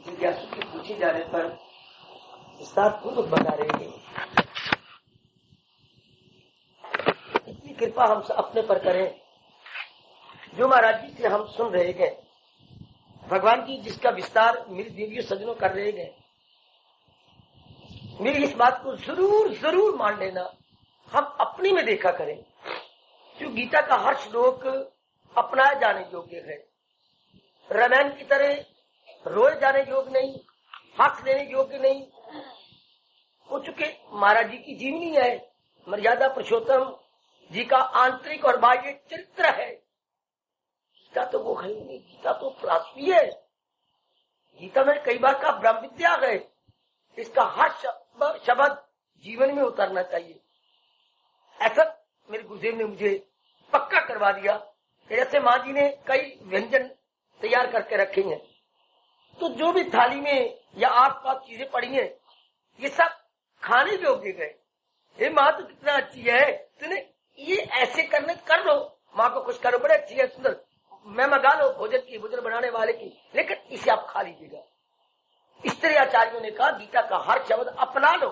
जिज्ञासु के पूछे जाने पर विस्तार पूर्वक बता रहे हैं। इतनी कृपा हम अपने पर करें जो महाराज जी से हम सुन रहे हैं, भगवान की जिसका विस्तार मेरी देवियों सज्जनों कर रहे हैं, मेरी इस बात को जरूर जरूर मान लेना। हम अपनी में देखा करें, जो गीता का हर श्लोक अपनाए जाने योग्य है, रामायण की तरह रोए जाने योग्य नहीं, हक लेने योग्य नहीं। हो चुके महाराज जी की जीवनी है, मर्यादा पुरुषोत्तम जी का आंतरिक और बाह्य चरित्र है। गीता तो वो है नहीं, गीता तो फिलॉसफी है। गीता में कई बार का ब्रह्म विद्या है, इसका हर शब्द जीवन में उतरना चाहिए। ऐसा मेरे गुरुदेव ने मुझे पक्का करवा दिया कि जैसे माँ जी ने कई व्यंजन तैयार करके रखे हैं, तो जो भी थाली में या आसपास चीजें पड़ी हैं, ये सब खाने योग्य गए। ये माँ तो कितना अच्छी है, तूने ये ऐसे करने कर लो, माँ को खुश करो, बड़े अच्छी है, सुंदर, मैं मंगा लो भोजन की, भोजन बनाने वाले की, लेकिन इसे आप खा लीजिएगा। इस तरह आचार्यों ने कहा गीता का हर शब्द अपना लो,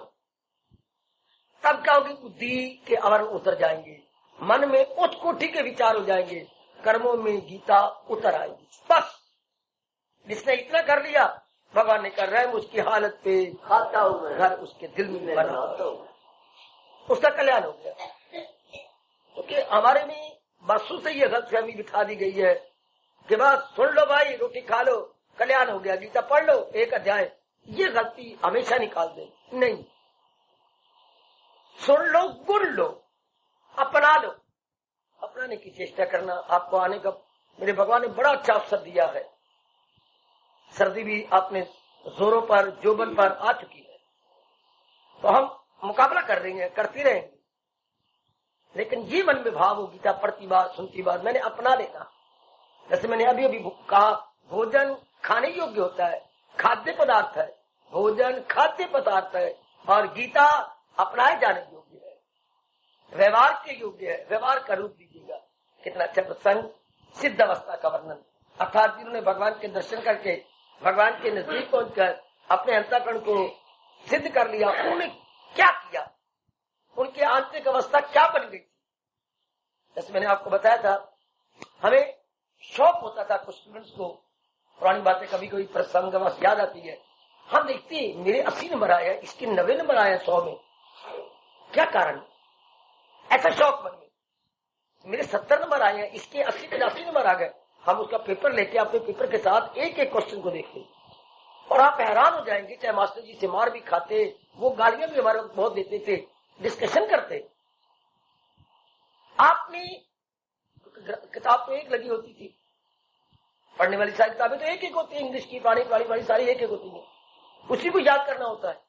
तब क्या होगी, बुद्धि के आवरण उतर जाएंगे, मन में उच्च कोटि के विचार हो जाएंगे, कर्मों में गीता उतर आएगी। बस जिसने इतना कर लिया, भगवान ने कर रहा है उसकी हालत पे खाता हूँ घर उसके दिल में बनाता हूँ, उसका कल्याण हो गया। क्योंकि हमारे में बरसों से ये गलतफहमी बिठा दी गई है कि बस सुन लो भाई, रोटी खा लो, कल्याण हो गया, गीता पढ़ लो एक अध्याय। ये गलती हमेशा निकाल दे, नहीं, सुन लो, गुण लो, अपना लो, अपनाने की चेष्टा करना। आपको आने का मेरे भगवान ने बड़ा अच्छा अवसर दिया है। सर्दी भी आपने जोरों पर जोबन पर आ चुकी है, तो हम मुकाबला कर रही हैं, करती रहेंगे, लेकिन ये मन में भाव हो, गीता पढ़ती बात सुनती बात मैंने अपना लेना। जैसे मैंने अभी अभी कहा, भोजन खाने योग्य होता है, खाद्य पदार्थ है, भोजन खाद्य पदार्थ है, और गीता अपनाए जाने योग्य है, व्यवहार के योग्य है। व्यवहार का रूप दीजिएगा। कितना अच्छा प्रसंग, सिद्ध अवस्था का वर्णन, अर्थात जिन्होंने भगवान के दर्शन करके भगवान के नजदीक पहुंचकर अपने अंतःकरण को सिद्ध कर लिया, उन्होंने क्या किया, उनकी आंतरिक अवस्था क्या बन गई। जैसे मैंने आपको बताया था, हमें शौक होता था कुछ स्टूडेंट्स को, पुरानी बातें कभी कभी प्रसंग याद आती है, हम देखते हैं मेरे 80 नंबर आया, इसके 90 नंबर आया 100 में, क्या कारण, ऐसा शौक मन में। मेरे 70 नंबर आए हैं, इसके 80-85 नंबर आ गए। हम उसका पेपर लेके अपने पेपर के साथ एक एक क्वेश्चन को देखते और आप हैरान हो जाएंगे। चाहे मास्टर जी से मार भी खाते, वो गालियां भी हमारे बहुत देते थे, डिस्कशन करते। आपने किताब तो एक लगी होती थी, पढ़ने वाली सारी किताबें तो एक एक होती है, इंग्लिश की पुरानी सारी एक एक होती है, उसी को याद करना होता है।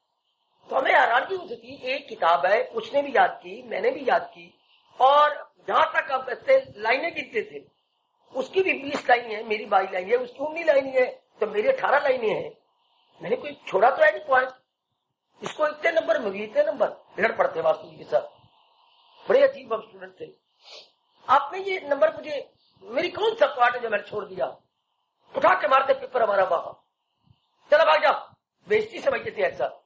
तो हमें हैरानगी होती थी, एक किताब है, उसने भी याद की, मैंने भी याद की, और जहां तक हम कहते लाइनें गिनते थे, उसकी भी 20 लाइन है, मेरी 22 लाइन है, उसकी 19 लाइन है, तो मेरी 18 लाइनें हैं। मैंने कोई छोड़ा तो है नहीं पॉइंट, इसको इतने नंबर, मुझे इतने नंबर, लड़ पड़ते वास्तु जी के साथ। बड़े अजीब हम स्टूडेंट थे। आपने ये नंबर मुझे, मेरी कौन सा पार्ट है जो मैंने छोड़ दिया, उठा के मारते पेपर हमारा वहां, चला भाग जा, बेइज्जती समझते थे ऐसा।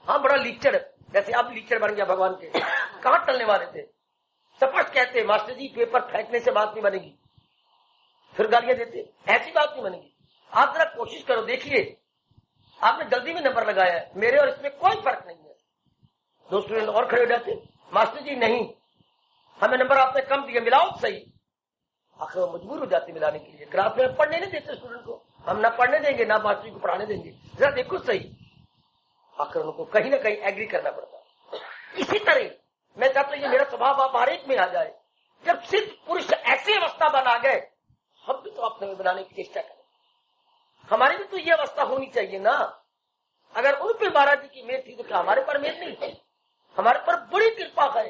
हाँ, बड़ा लीचड़, जैसे आप लीचड़ बन गया भगवान के, कहां टलने वाले थे। स्पष्ट कहते मास्टर जी पेपर फेंकने से बात नहीं बनेगी, फिर गालियां देते, ऐसी बात नहीं बनेगी। आप जरा कोशिश करो, देखिए आपने जल्दी में नंबर लगाया है, मेरे और इसमें कोई फर्क नहीं है। 2 स्टूडेंट और खड़े हो जाते, मास्टर जी नहीं, हमें नंबर आपने कम दिया, मिलाओ सही। आखिर वो मजबूर हो जाते मिलाने के लिए। क्लास में पढ़ने नहीं देते स्टूडेंट को, हम ना पढ़ने देंगे ना मास्टर जी को पढ़ाने देंगे, जरा देखो सही। आखिर उनको कहीं ना कहीं एग्री करना पड़ता। इसी तरह मैं चाहता हूं ये मेरा स्वभाव आप हर एक में आ जाए। जब सिद्ध पुरुष ऐसी अवस्था बना गए, हम भी तो अपने में बनाने की चेष्टा करें। हमारी भी तो ये अवस्था होनी चाहिए ना। अगर उन पे महाराज जी की मेहर थी तो क्या हमारे पर मेहर नहीं थी? हमारे पर बड़ी कृपा है।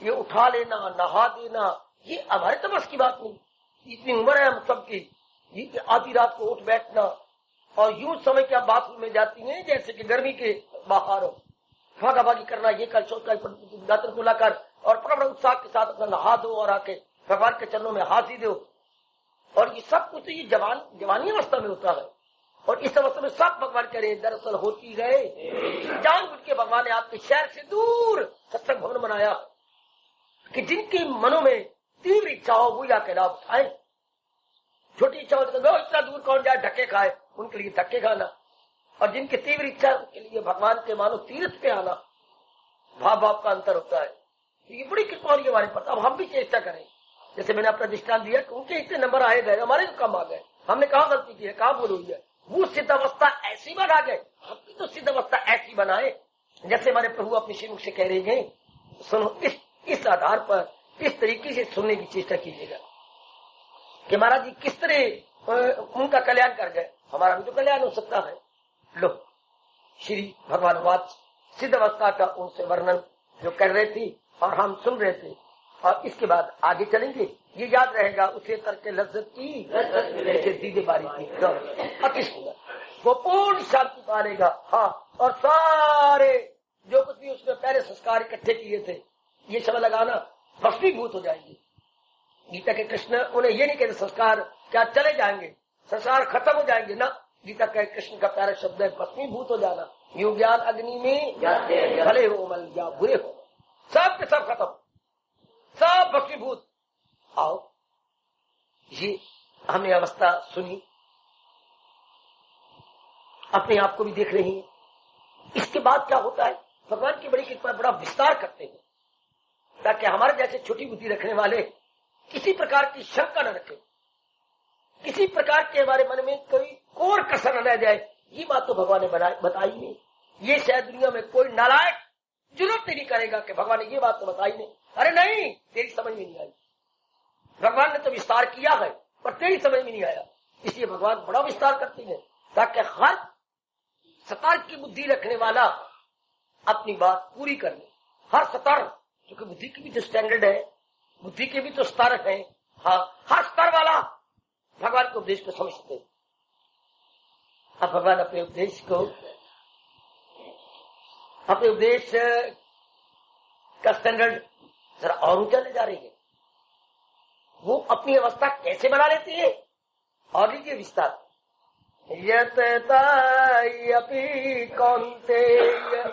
ये उठा लेना, नहा देना, ये हमारे तो बस की बात नहीं। इतनी उम्र है हम सबकी, ये आधी रात को उठ बैठना और यूं समय क्या बाथरूम में जाती हैं जैसे कि गर्मी के बाहर हो, भागा भागी करना, ये कल चौथ कल दातन को लाकर और बड़ा उत्साह के साथ अपना नहा दो और आके भगवान के चरणों में हाथी दो। और ये सब कुछ ये जवानी अवस्था में होता है। और इस अवस्था में सब भगवान कह रहे दरअसल होती गए जानबूझ के भगवान ने आपके शहर से दूर सत्संग भवन बनाया कि जिनके मनों में तीव्र इच्छा हो वो या लाभ उठाए। छोटी इच्छा हो तो इतना दूर कौन जाए धक्के खाए, उनके लिए धक्के खाना। और जिनकी तीव्र इच्छा के लिए भगवान के मानो तीर्थ पे आना, भाव का अंतर होता है। तो ये बड़ी कृपा होगी हमारे पास। अब हम भी चेष्टा करें, जैसे मैंने अपना दृष्टांत दिया कि उनके इतने नंबर आए गए, हमारे तो कम आ गए। हमने कहाँ गलती की है, कहाँ भूल हुई है। वो सिद्ध अवस्था ऐसी बना गए, हम भी तो सिद्ध अवस्था ऐसी बनाए जैसे हमारे प्रभु अपने श्रीमुख से कह रहे हैं। सुनो, इस आधार पर इस तरीके से सुनने की चेष्टा कीजिएगा कि महाराज जी किस तरह उनका कल्याण कर गए, हमारा भी तो कल्याण हो सकता है। लो, श्री भगवान वाच सिद्ध अवस्था का उनसे वर्णन जो कर रहे थी और हम सुन रहे थे। और इसके बाद आगे चलेंगे, ये याद रहेगा उसे करके लज्जत की सीधे बारी की अति सुंदर वो पूर्ण शांति पालेगा। हाँ, और सारे जो कुछ भी उसने पहले संस्कार इकट्ठे किए थे ये सब लगाना भस्मीभूत हो जाएंगे। गीता के कृष्ण उन्हें ये नहीं कहते संस्कार क्या चले जाएंगे, संस्कार खत्म हो जाएंगे ना। गीता के कृष्ण का प्यारा शब्द है भस्मीभूत हो जाना। यू ज्ञान अग्नि में भले हो मल या बुरे हो, सब के सब खत्म, सब भस्मीभूत। आओ, ये हमने अवस्था सुनी, अपने आप को भी देख रही हैं। इसके बाद क्या होता है, भगवान की बड़ी कृपा बड़ा विस्तार करते हैं ताकि हमारे जैसे छोटी बुद्धि रखने वाले किसी प्रकार की शंका न रखें, किसी प्रकार के हमारे मन में कोई कोर कसर न रह जाए। ये बात तो भगवान ने बताई नहीं। ये शायद दुनिया में कोई नालायक जरूरत नहीं करेगा कि भगवान ने ये बात तो बताई नहीं। अरे नहीं, तेरी समझ में नहीं आई। भगवान ने तो विस्तार किया है पर तेरी समझ में नहीं आया। इसलिए भगवान बड़ा विस्तार करते हैं ताकि हर सतर की बुद्धि रखने वाला अपनी बात पूरी कर ले। हर सतर, क्योंकि बुद्धि की भी तो स्टैंडर्ड है, बुद्धि के भी तो स्तर है। हाँ, हर स्तर वाला भगवान के उपदेश को समझते हैं। अब भगवान अपने उपदेश का स्टैंडर्ड जरा और ऊंचा ले जा रही है। वो अपनी अवस्था कैसे बना लेती है, और लीजिए विस्तार। यततायपि कौन्तेय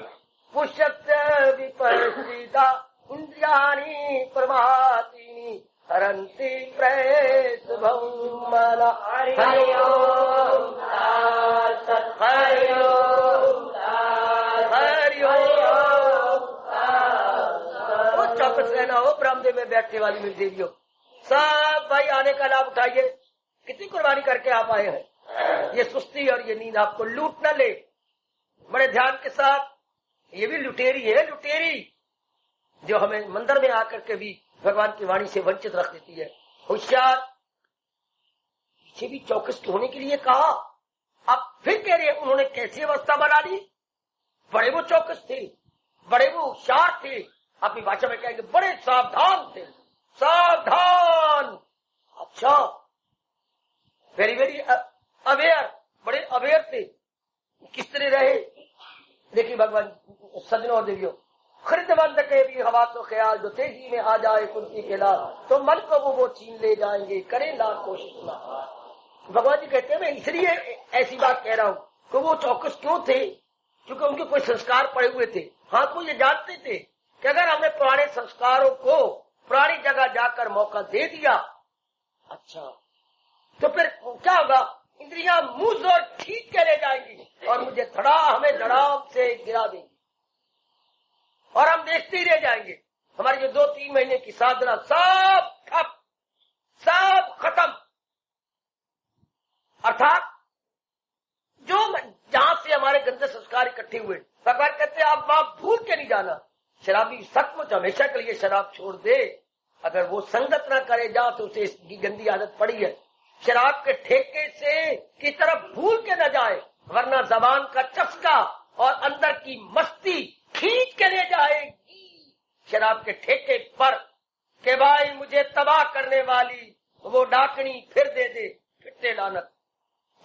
पुष्यत्य विपश्चिता इंद्रियाणि प्रमातीनि हरन्ति प्रेत भौमना। हरि ओम तत्सत्। हरि ओम हरि ओम। वो चौकस रहना हो ब्रह्मदेव में बैठने वाली मेरी देवियों, सब भाई आने का लाभ उठाइए। कितनी कुर्बानी करके आप आए हैं। ये सुस्ती और ये नींद आपको लूट न ले। बड़े ध्यान के साथ, ये भी लुटेरी है, लुटेरी जो हमें मंदिर में आकर के भी भगवान की वाणी से वंचित रख देती है। होशियार, पीछे भी चौकस होने के लिए कहा, अब फिर कह रहे हैं उन्होंने कैसी अवस्था बना ली। बड़े वो चौकस थे, बड़े वो होशियार थे, अपनी भाषा में कहेंगे बड़े सावधान थे। सावधान, अच्छा, वेरी वेरी अवेयर, बड़े अवेयर थे। किस तरह रहे देखिए भगवान। सज्जनों और देवियों, खरीदबंद के भी हवा तो ख्याल जो तेजी में आ जाए कुंती के लाल, तो मन को वो छीन ले जाएंगे, करें लाख कोशिश ना। भगवान जी कहते हैं मैं इसलिए ऐसी बात कह रहा हूं कि वो चौकस क्यों थे, क्योंकि उनके कोई संस्कार पड़े हुए थे। हाँ, तो ये जानते थे कि अगर हमने पुराने संस्कारों को पुरानी जगह जाकर मौका दे दिया, अच्छा, तो फिर क्या होगा, इंद्रियां मुंह जोर ठीक के ले जाएंगी और मुझे हमें धड़ाम से गिरा देंगी और हम देखते ही रह जाएंगे। हमारी जो 2-3 महीने की साधना सब ठप, सब खत्म। अर्थात जो जहां से हमारे गंदे संस्कार इकट्ठे हुए, भगवान कहते हैं आप वहां भूल के नहीं जाना। शराबी सचमुच हमेशा के लिए शराब छोड़ दे, अगर वो संगत ना करे जहां तो उसे इसकी गंदी आदत पड़ी है, शराब के ठेके से की तरफ भूल के न जाए, वरना जबान का चस्का और अंदर की मस्ती खींच के ले जाएगी शराब के ठेके पर। के भाई मुझे तबाह करने वाली वो डाकनी फिर दे दे, फिर कुत्ते लानत,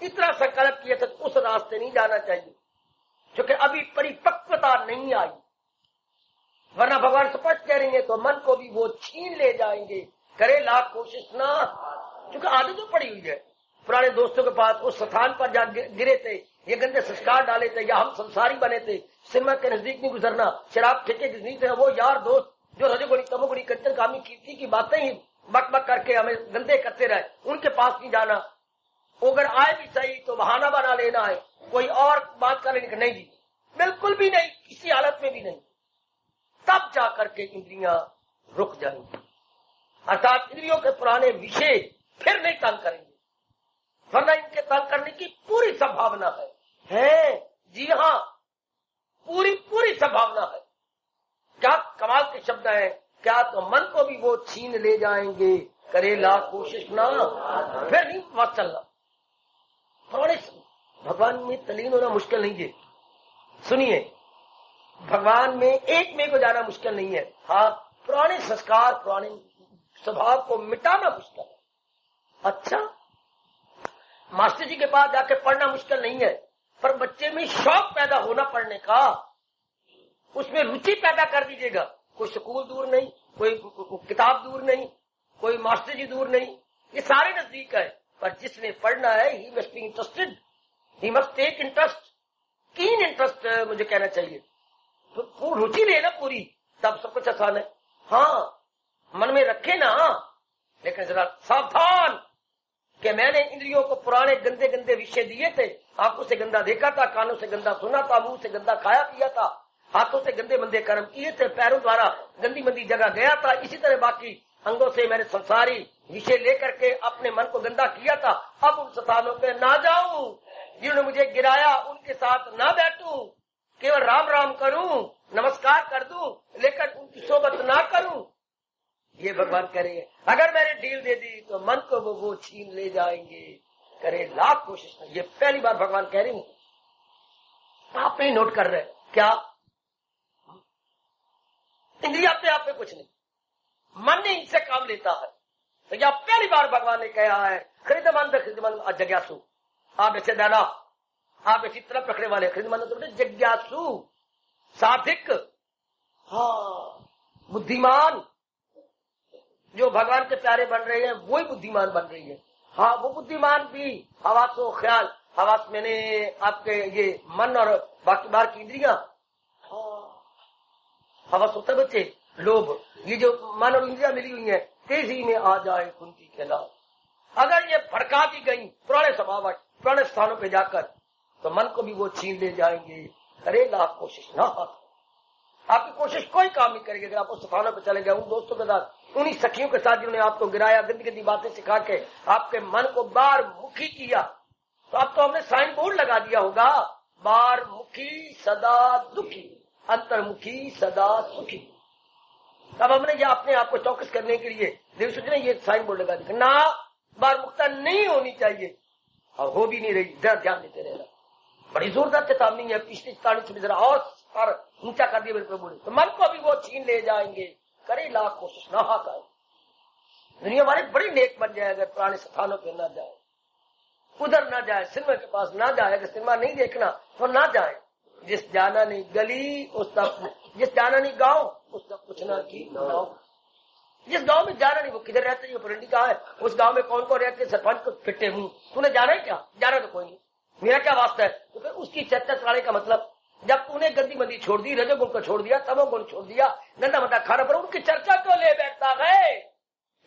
इतना संकल्प किया था उस रास्ते नहीं जाना चाहिए, क्योंकि अभी परिपक्वता नहीं आई। वरना भगवान स्पष्ट कह रही है तो मन को भी वो छीन ले जाएंगे, करे लाख कोशिश ना। क्योंकि आदत तो पड़ी हुई है, पुराने दोस्तों के पास उस स्थान पर जा गिरे थे, ये गंदे संस्कार डाले थे, या हम संसारी बने थे, सिनेमा के नजदीक नहीं गुजरना, शराब ठेके के नजदीक है, वो यार दोस्त जो रजोगुणी तमोगुणी कंचनकामी कीर्ति की बातें ही बक बक करके हमें गंदे करते रहे, उनके पास नहीं जाना। अगर आए भी सही तो बहाना बना लेना है, कोई और बात कर लेने नहीं जी, बिल्कुल भी नहीं, किसी हालत में भी नहीं। तब जाकर के इंद्रियां रुक जाएंगी, अर्थात इंद्रियों के पुराने विषय फिर नहीं तंग करेंगे, वरना इनके तंग करने की पूरी संभावना है। जी हाँ, पूरी संभावना है। क्या कमाल के शब्द है, क्या तो मन को भी वो छीन ले जाएंगे, करे लाख कोशिश ना, फिर नहीं मत चलना। थोड़े भगवान में तलीन होना मुश्किल नहीं है। सुनिए, भगवान में एक में को जाना मुश्किल नहीं है, हाँ पुराने संस्कार पुराने स्वभाव को मिटाना मुश्किल है। अच्छा, मास्टर जी के पास जाके पढ़ना मुश्किल नहीं है, पर बच्चे में शौक पैदा होना पढ़ने का, उसमें रुचि पैदा कर दीजिएगा। कोई स्कूल दूर नहीं, कोई किताब दूर नहीं, कोई मास्टर जी दूर नहीं, ये सारे नजदीक है, पर जिसने पढ़ना है he must be interested, he must take interest, keen interest मुझे कहना चाहिए। तो रुचि लेना पूरी, तब सब कुछ आसान है। हाँ मन में रखे ना, लेकिन जरा सावधान कि मैंने इंद्रियों को पुराने गंदे गंदे विषय दिए थे, आंखों से गंदा देखा था, कानों से गंदा सुना था, मुंह से गंदा खाया पिया था, हाथों से गंदे मंदे कर्म किए थे, पैरों द्वारा गंदी मंदी जगह गया था, इसी तरह बाकी अंगों से मैंने संसारी विषय लेकर के अपने मन को गंदा किया था। अब उन स्थानों पे ना जाऊं, जिन्होंने मुझे गिराया उनके साथ ना बैठूं, केवल राम राम करूं, नमस्कार कर दूं, लेकिन उनकी सोबत ना करूं। ये भगवान कह रहे हैं, अगर मैंने ढील दे दी तो मन को वो छीन ले जाएंगे, करे लाख कोशिश नहीं। ये पहली बार भगवान कह रहे हैं, आप नहीं नोट कर रहे क्या? इंद्रिया अपने आप में कुछ नहीं, मन ने इनसे काम लेता है। तो यह पहली बार भगवान ने कहा है, खरीदमंद जग्यासु, आप ऐसे दाना, आप ऐसी तरफ पकड़े वाले खरीदमंद तो जग्यासु, साधिक, हाँ बुद्धिमान, जो भगवान के प्यारे बन रहे हैं वही बुद्धिमान बन रही है। हाँ वो बुद्धिमान भी हवासो ख्याल, हवास मैंने आपके ये मन और बाकी बार की इंद्रियां, हवास होता है बच्चे, लोभ, ये जो मन और इंद्रियां मिली हुई है, तेजी में आ जाए कुंती के लाभ। अगर ये भड़का दी गई पुराने स्वभाव पुराने स्थानों पे जाकर, तो मन को भी वो छीन ले जाएंगे। अरे लाख कोशिश ना, आपकी कोशिश कोई काम नहीं करेगी। अगर आप उस स्थानों पर चले गए, उन दोस्तों के साथ, उन्हीं सखियों के साथ जिन्होंने आपको गिराया, गंदी गंदी बातें सिखा के आपके मन को बार मुखी किया, तो अब तो हमने साइन बोर्ड लगा दिया होगा, बार मुखी सदा दुखी, अंतर्मुखी सदा सुखी। अब हमने ये अपने आप को चौकस करने के लिए देव सूचना ये साइन बोर्ड लगा दिया ना, बार मुक्ता नहीं होनी चाहिए, और हो भी नहीं रही, जरा ध्यान देते रहना। बड़ी जोरदार चेतावनी है, पिछली चेतावनी से जरा और ऊंचा कर दिया मेरे प्रभु ने। तो मन को भी वो छीन ले जाएंगे, करे लाख कोशिश ना हाथ आए। दुनिया वाले बड़ी नेक बन जाए अगर पुराने स्थानों पे ना जाए, उधर ना जाए, सिनेमा के पास ना जाए, अगर सिनेमा नहीं देखना तो ना जाए। जिस जाना नहीं गली उसका, जिस जाना नहीं गांव उसका पूछना की गाँव। जिस गांव में जाना नहीं, वो किधर रहते हैं, परिंडी कहाँ है, उस गांव में कौन कौन रहते, सरपंच को फिटे हूँ, तूने जाना है क्या? जाना तो कोई नहीं, मेरा क्या वास्ता है? तो फिर उसकी चर्चा चलाने का मतलब, जब तूने गंदी मंदी छोड़ दी, रजोगुण को छोड़ दिया, तमोगुण छोड़ दिया, गंदा मंदा खाना, पर उनकी चर्चा क्यों ले बैठता है,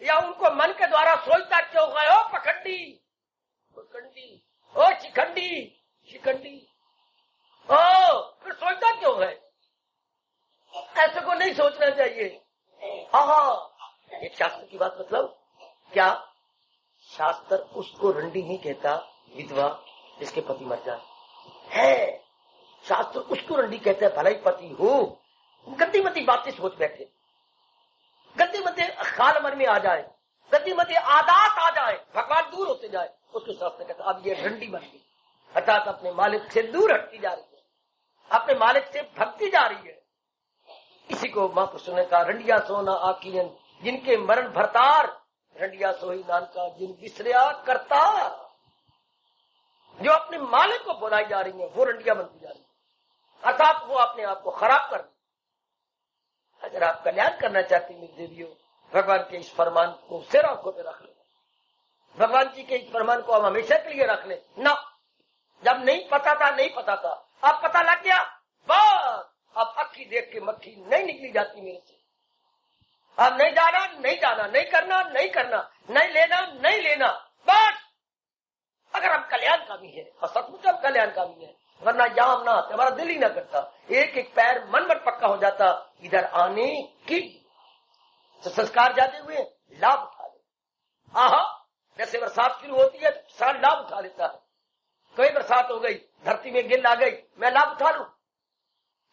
या उनको मन के द्वारा सोचता क्यों गए? ओ पखंडी, पखंडी, ओ शिखंडी, शिखंडी, ओ फिर सोचता क्यों है? ऐसे को नहीं सोचना चाहिए। हाँ, एक शास्त्र की बात मतलब क्या, शास्त्र उसको रंडी नहीं कहता विधवा जिसके पति मर जाए है, शास्त्र उसको रंडी कहते हैं भला ही पति हो, गंदी मती बातें सोच बैठे, गंदी मती ख्याल मन में आ जाए, गंदी मती आदात आ जाए, भगवान दूर होते जाए, उसको शास्त्र कहता अब ये रंडी बन गई, अर्थात अपने मालिक से दूर हटती जा रही है, अपने मालिक से भगती जा रही है। इसी को महापुरुषों ने कहा, रंडिया सोना आकियन जिनके मरण भरतार, रंडिया सोही नान का जिन बिसरिया करता। जो अपने मालिक को बुलाई जा रही है वो रंडिया बनती जा रही है, अर्थात वो अपने आप को खराब कर। अगर आप कल्याण करना चाहती मेरी देवियों, भगवान के इस फरमान को सिर आंखों पे रख ले, भगवान जी के इस फरमान को हम हमेशा के लिए रख ले ना। जब नहीं पता था नहीं पता था, अब पता लग गया, बस अब अक्खी देख के मक्खी नहीं निकली जाती मेरे से। अब नहीं जाना नहीं जाना, नहीं करना नहीं करना, नहीं लेना नहीं लेना, बस। अगर हम कल्याणकामी है और सचमुच हम कल्याणकामी है, वरना यहां हम ना आते, हमारा दिल ही ना करता, एक एक पैर मन मन पक्का हो जाता इधर आने की। तो संस्कार जाते हुए लाभ उठा ले। आहा, जैसे बरसात शुरू होती है तो किसान लाभ उठा लेता है। कोई बरसात हो गई, धरती में गिल आ गई, मैं लाभ उठा लूं,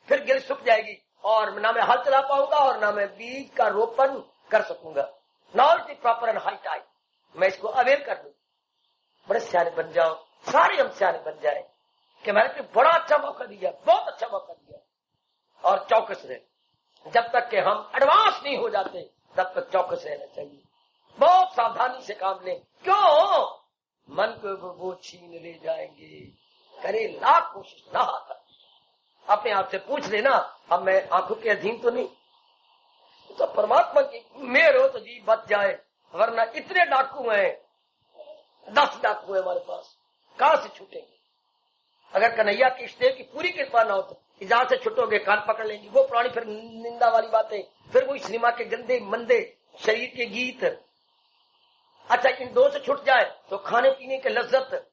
फिर गिल सूख जाएगी और ना मैं हल चला पाऊंगा और ना मैं बीज का रोपण कर सकूंगा। Not the proper and high time, मैं इसको अवेयर कर लूं, बड़े सियाने बन जाओ, सारे हम सियाने बन जाए कि मैंने तो बड़ा अच्छा मौका दिया, बहुत अच्छा मौका दिया। और चौकस रहे, जब तक कि हम एडवांस नहीं हो जाते तब तक चौकस रहना चाहिए। बहुत सावधानी से काम लें। क्यों? मन को वो छीन ले जाएंगे, करे लाख कोशिश ना आता। अपने आप से पूछ लेना, अब मैं आंखों के अधीन तो नहीं, तो परमात्मा की मेहर हो तो जी बच जाए, वरना इतने डाकू हैं, 10 डाकू है हमारे पास, कहां से छूटेंगे? अगर कन्हैया की इष्टदेव की पूरी कृपा ना हो तो इजाजत से छुटोगे, कान पकड़ लेंगी वो पुरानी फिर निंदा वाली बातें, फिर वही सिनेमा के गंदे मंदे शरीर के गीत। अच्छा, इन दो से छुट जाए तो खाने पीने के लज्जत,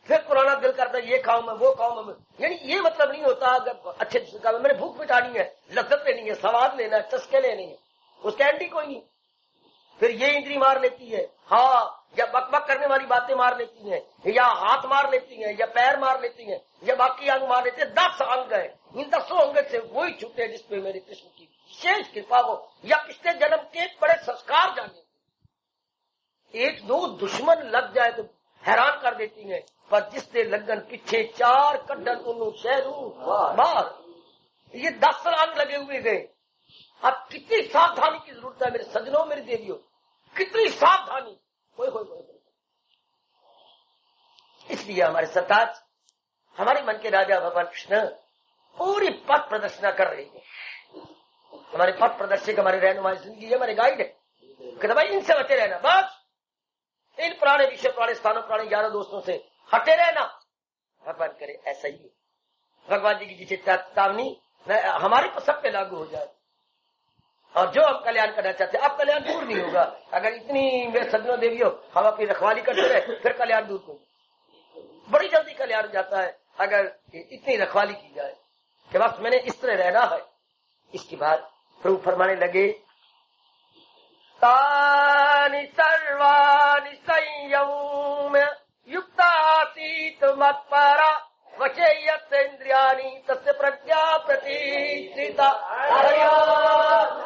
फिर पुराना दिल करता है ये खाऊं मैं वो खाऊं मैं। यानी ये मतलब नहीं होता अगर अच्छे का मैंने भूख मिटानी है, लज्जत लेनी है, स्वाद लेना है, चस्के लेने हैं, उसका एंडी कोई नहीं। फिर ये इंद्री मार लेती है, हाँ, या बकबक करने वाली बातें मार लेती हैं, या हाथ मार लेती हैं, या पैर मार लेती हैं, या बाकी अंग मार लेते हैं। 10 अंग है, इन 10 अंग से वही छूटे जिसपे मेरे कृष्ण की विशेष कृपा हो, या पिछले जन्म के बड़े संस्कार जाने। एक दो दुश्मन लग जाए तो हैरान कर देती हैं, पर जिससे लगन पीछे 4 कड्डन उन्हों शहरू मार, ये 10 अंग लगे हुए गए। अब कितनी सावधानी की जरूरत है मेरे सजनों, मेरी देवियों, कितनी सावधानी। इसलिए हमारे सरताज, हमारे मन के राजा भगवान कृष्ण पूरी पथ प्रदर्शना कर रही है। हमारे पथ प्रदर्शक हमारे रहनुमाई जिंदगी है, हमारे गाइड है कि भाई इनसे बचे रहना, बस इन पुराने विषय, पुराने स्थानों, पुराने यारों दोस्तों से हटे रहना। भगवान करे ऐसा ही भगवान जी की जिसे चेतावनी हमारे पर सब पे लागू हो जाए, और जो हम कल्याण करना चाहते हैं, अब कल्याण दूर नहीं होगा। अगर इतनी मेरे सज्जनों देवियों हम अपनी रखवाली करते रहे, फिर कल्याण दूर होगा, बड़ी जल्दी कल्याण हो जाता है अगर इतनी रखवाली की जाए कि बस मैंने इस तरह रहना है। इसके बाद प्रभु फरमाने लगे, तानि सर्वाणि संयम्य युक्तासीत मत्परा वचेयतेन्द्रियाणि तस्य प्रज्ञा प्रतिष्ठिता। हरि ओम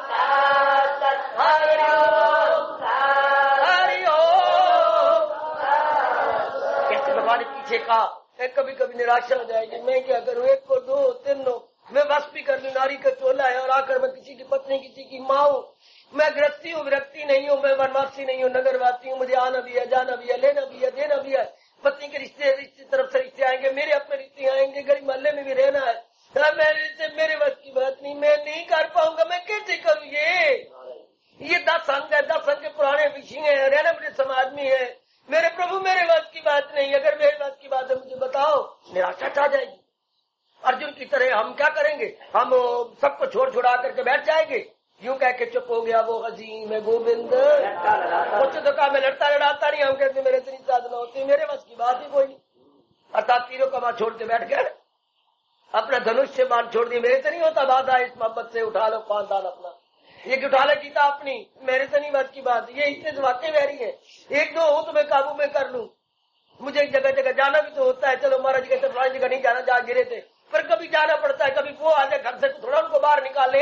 हरि ओम हरि ओम। कैसे भगवान ने पीछे कहा, कभी कभी निराशा हो जाएगी, मैं क्या करूं, 1 को 2 3 मैं बस भी कर लूं, नारी का चोला है और आकर मैं किसी की पत्नी, किसी की माँ हूं, मैं गृहस्थी हूँ, विरक्ति नहीं हूँ, मैं वनवासी नहीं हूँ, नगरवासी हूँ, मुझे आना भी है, जाना भी है, लेना भी है, देना भी है। पत्नी के रिश्ते तरफ से रिश्ते आएंगे, मेरे अपने रिश्ते आएंगे, गरीब मोहल्ले में भी रहना है, मेरे बस की बात नहीं, मैं नहीं कर पाऊंगा, मैं कैसे करूँ? ये 10 अंग है, 10 अंग के पुराने विषय है, रहना मेरे समाज में है। मेरे प्रभु मेरे बस की बात नहीं, अगर मेरे बस की बात है मुझे बताओ। निराशा छा जाएगी। अर्जुन की तरह हम क्या करेंगे, हम सबको छोड़ छुड़ा करके बैठ जाएंगे, यूं कह के चुप हो गया वो गजी में गोविंद। कुछ तो कहा मैं लड़ता लड़ाता नहीं, हम कहते मेरे इतनी साधना होती, मेरे बस की बात ही कोई नहीं। अर्थात तीरों का मान छोड़ के बैठ गए, अपना धनुष से मान छोड़ दी, मेरे से नहीं होता, बाधा इस मोहब्बत से उठा लो पांदान अपना, ये उठा ले गीता अपनी, मेरे से नहीं बस की बात। ये इससे वाकई वैरी है, 1 2 हो तो मैं काबू में कर लूं, मुझे एक जगह जगह जाना भी तो होता है। चलो महाराज कहते फलानी जगह नहीं जाना, जहाँ गिरे थे, पर कभी जाना पड़ता है, कभी वो आ जाए घर से तो थोड़ा उनको बाहर निकाले।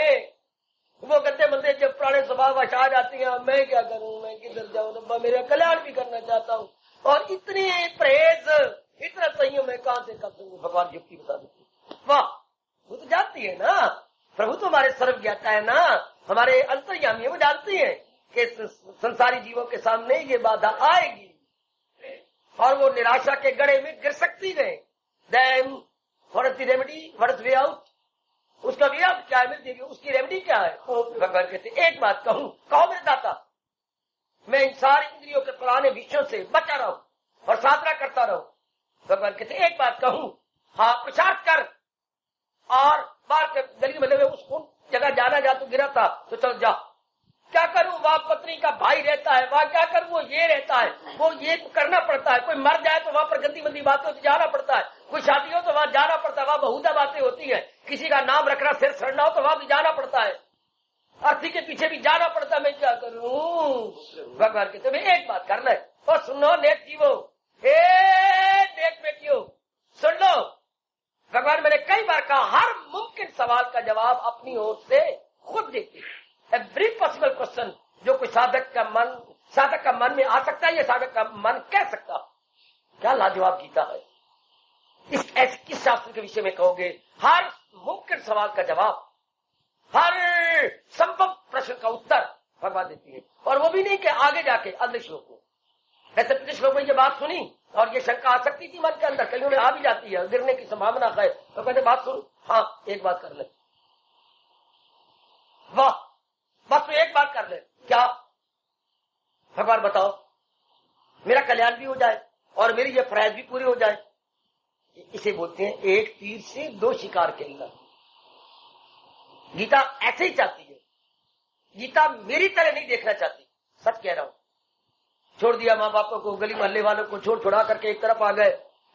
वो कहते बंदे जब पुराने स्वभाव आ जाती हैं, मैं क्या करूं, मैं किधर जाऊं, तो मेरा कल्याण भी करना चाहता हूँ, और इतनी परहेज, इतना संयम मैं कहां से कर दूंगा? भगवान युक्ति बता देती। वाह, वो तो जानती है ना, प्रभु तो हमारे सर्व ज्ञाता है ना, हमारे अंतर्यामी, वो जानती है कि संसारी जीवों के सामने ये बाधा आएगी, और वो निराशा के गड़े में गिर सकती नहीं। Then what is the remedy, what is way out, उसका वे आउट क्या है मेरे देवी, उसकी रेमेडी क्या है? भगवान कहते एक बात कहूं, कहो मेरे दाता, मैं इन सारी इंद्रियों के पुराने विषयों से बचा रहूं और साधना करता रहूं। भगवान कहते एक बात कहूं, हाँ प्रचार कर, और बाहर के गली में लगे उस जगह जाना जा तो गिरा था तो चल जा। क्या करूं, वहां पत्नी का भाई रहता है, वहां क्या करूं, वो ये रहता है, वो ये करना पड़ता है, कोई मर जाए तो वहां पर गंदी मंदी बातें हो तो जाना पड़ता है, कोई शादी हो तो वहां जाना पड़ता है, वहां बहुधा बातें होती है, किसी का नाम रखना सिर सड़ना हो तो वहां भी जाना पड़ता है, अर्थी के पीछे भी जाना पड़ता है, मैं क्या करूं? भगवान कहते मैं एक बात कर ले, और सुनो नेक जीवो, हे नेक बेटियों सुन लो, भगवान मैंने कई बार कहा हर मुमकिन सवाल का जवाब अपनी ओर से खुद देती है। एवरी पॉसिबल क्वेश्चन जो कोई साधक का मन में आ सकता है, ये साधक का मन कह सकता है। क्या लाजवाब गीता है। इस ऐसे किस शास्त्र के विषय में कहोगे? हर मुमकिन सवाल का जवाब, हर संभव प्रश्न का उत्तर भगवान देती है। और वो भी नहीं कि आगे जाके अगले श्लोक में, ऐसे पिछले श्लोक में ये बात सुनी और ये शंका आ सकती थी मन के अंदर, कईयों में आ भी जाती है, गिरने की संभावना है, तो कहते बात सुन, हाँ एक बात कर ले, वाह बस तो एक बात कर ले, क्या? भगवान बताओ, मेरा कल्याण भी हो जाए और मेरी ये फरज भी पूरी हो जाए। इसे बोलते हैं एक तीर से दो शिकार खेलना। गीता ऐसे ही चाहती है, गीता मेरी तरह नहीं देखना चाहती, सच कह रहा हूं। छोड़ दिया माँ बापों को, गली मोहल्ले वालों को छोड़ छोड़ा करके एक तरफ आ गए,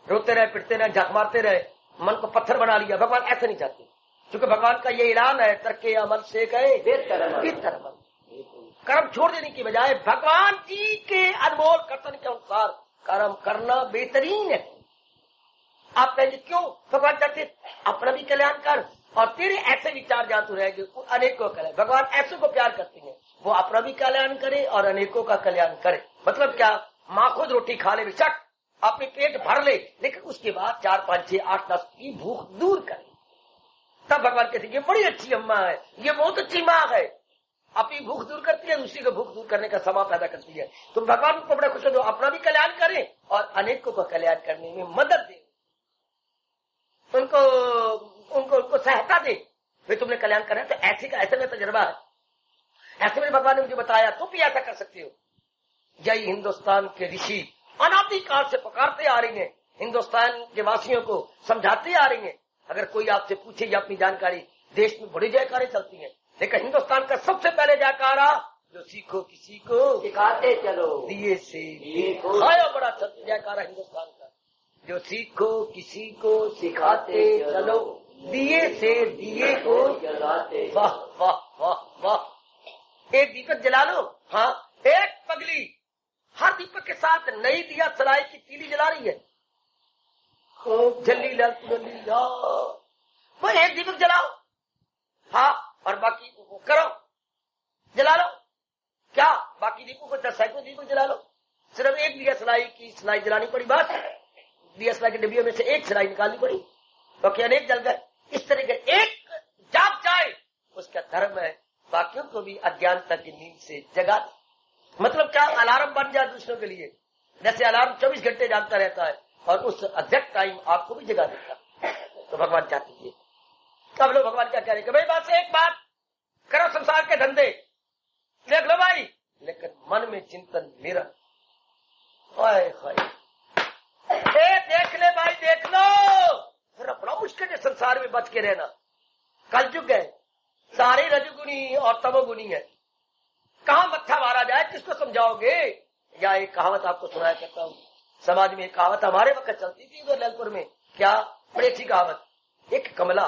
रोते रहे, पिटते रहे, झक मारते रहे, मन को पत्थर बना लिया। भगवान ऐसे नहीं चाहते, क्योंकि भगवान का ये ऐलान है, तरके अमल से कहे कर्म छोड़ देने की बजाय भगवान जी के अनमोल कथन के अनुसार कर्म करना बेहतरीन है। आप कहेंगे क्यों? भगवान चाहते अपना भी कल्याण कर और तेरे ऐसे विचार जहां तू रहेंगे अनेकों कल्याण। भगवान ऐसे को प्यार करते हैं, वो अपना भी कल्याण करे और अनेकों का कल्याण करे। मतलब क्या? माँ खुद रोटी खा ले बेशक, अपने पेट भर ले, लेकिन उसके बाद 4, 5, 6, 8, 10 की भूख दूर करे। तब भगवान कहते हैं ये बड़ी अच्छी अम्मा है, ये बहुत अच्छी माँ है, अपनी भूख दूर करती है, दूसरी को भूख दूर करने का समा पैदा करती है। तो भगवान को बड़ा खुश हो, अपना भी कल्याण करें और अनेकों का कल्याण करने में मदद दे, उनको सहायता दे। भाई तुमने कल्याण करना है तो ऐसे का ऐसे में तजर्बा है, ऐसे में भगवान ने मुझे बताया, तुम भी ऐसा कर सकते हो। जय हिंदुस्तान के ऋषि अनादिकाल से पुकारते आ रही हैं, हिंदुस्तान के वासियों को समझाते आ रही हैं। अगर कोई आपसे पूछे या अपनी जानकारी, देश में बड़ी जयकारें चलती हैं, लेकिन हिंदुस्तान का सबसे पहले जयकारा जो सीखो किसी को सिखाते चलो, दिए से बड़ा जयकारा हिंदुस्तान का, जो सीखो किसी को सिखाते चलो, दिए से दिए को जलाते। वाह वाह वाह वाह। एक दीपक जला लो, हाँ एक पगली हर दीपक के साथ नई दिया सलाई की तीली जला रही है, जल्दी वो एक दीपक जलाओ, हाँ, और बाकी करो, जला लो। क्या बाकी दीपों को 10 सैकड़ों दीपक जला लो, सिर्फ एक दिया सलाई की सलाई जलानी पड़ी, बस दिया सलाई के डिब्बियों में से एक सलाई निकालनी पड़ी, बाकी अनेक जल गए। इस तरह के एक जाग जाए उसका धर्म है, बाकियों को भी अज्ञानता की नींद से जगा दे। मतलब क्या? अलार्म बन जाए दूसरों के लिए, जैसे अलार्म 24 घंटे जागता रहता है और उस एग्जैक्ट टाइम आपको भी जगा देता है। तो भगवान चाहते हैं, अब लोग भगवान क्या कह रहे हैं कि भाई बात से एक बात करो, संसार के धंधे देख लो भाई, लेकिन मन में चिंतन मेरा। देख ले भाई, देख लो, फिर बड़ा मुश्किल है संसार में बच के रहना। कलयुग है, सारे रजगुणी और तमोगुणी है, कहां मत्था मारा जाए, किसको समझाओगे? या एक कहावत आपको सुनाया करता हूँ, समाज में एक कहावत हमारे वक्त चलती थी उधर ललितपुर में, क्या बड़ी अच्छी कहावत, एक कमला,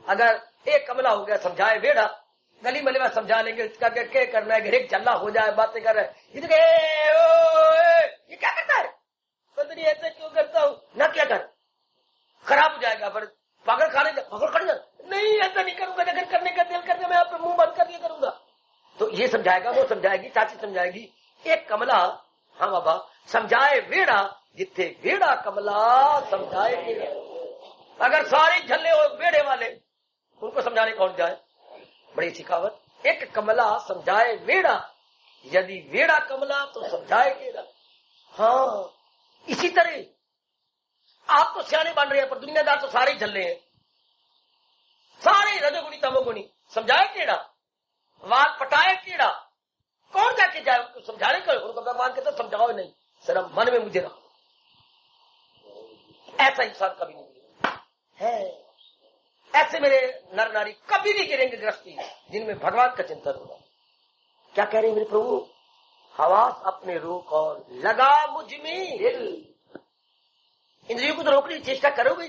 अगर एक कमला हो गया समझाए बेड़ा, गली मले में समझा लेंगे, इसका क्या करना है, एक जल्ला हो जाए, बातें कर रहे हैं, ये क्या करता है, नहीं ऐसे क्यों करता हूँ ना, क्या कर खराब हो जाएगा, पर पागल खाने नहीं, ऐसा नहीं करूंगा, अगर करने का दिल करके मैं आप मुंह बंद कर दिया करूंगा। तो ये समझाएगा, वो समझाएगी, चाची समझाएगी, एक कमला, हाँ बाबा, समझाए वेड़ा, जिथे वेड़ा कमला समझाए वेड़ा। अगर सारे झल्ले हो वेड़े वाले, उनको समझाने कौन जाए? बड़ी सिखावत, एक कमला समझाए वेड़ा, यदि वेड़ा कमला तो समझाए वेड़ा। हाँ, इसी तरह आप तो सियाने बन रहे हैं, पर दुनियादार तो सारे ही झल्ले हैं, सारे रजोगुणी तमोगुणी। समझाए केड़ा, वाल पटाए केड़ा, कौन जाके जाए उनको समझाने को? उनको भगवान कहते समझाओ नहीं, सिर्फ मन में मुझे रखो। ऐसा इंसान कभी नहीं गिरेगा है। ऐसे मेरे नर नारी कभी नहीं गिरेंगे गृहस्थी जिनमें भगवान का चिंतन होगा। क्या कह रहे हैं मेरे प्रभु? हवास अपने रोक और लगा मुझ में दिल। इंद्रियों को तो रोकने की चेष्टा करोगे,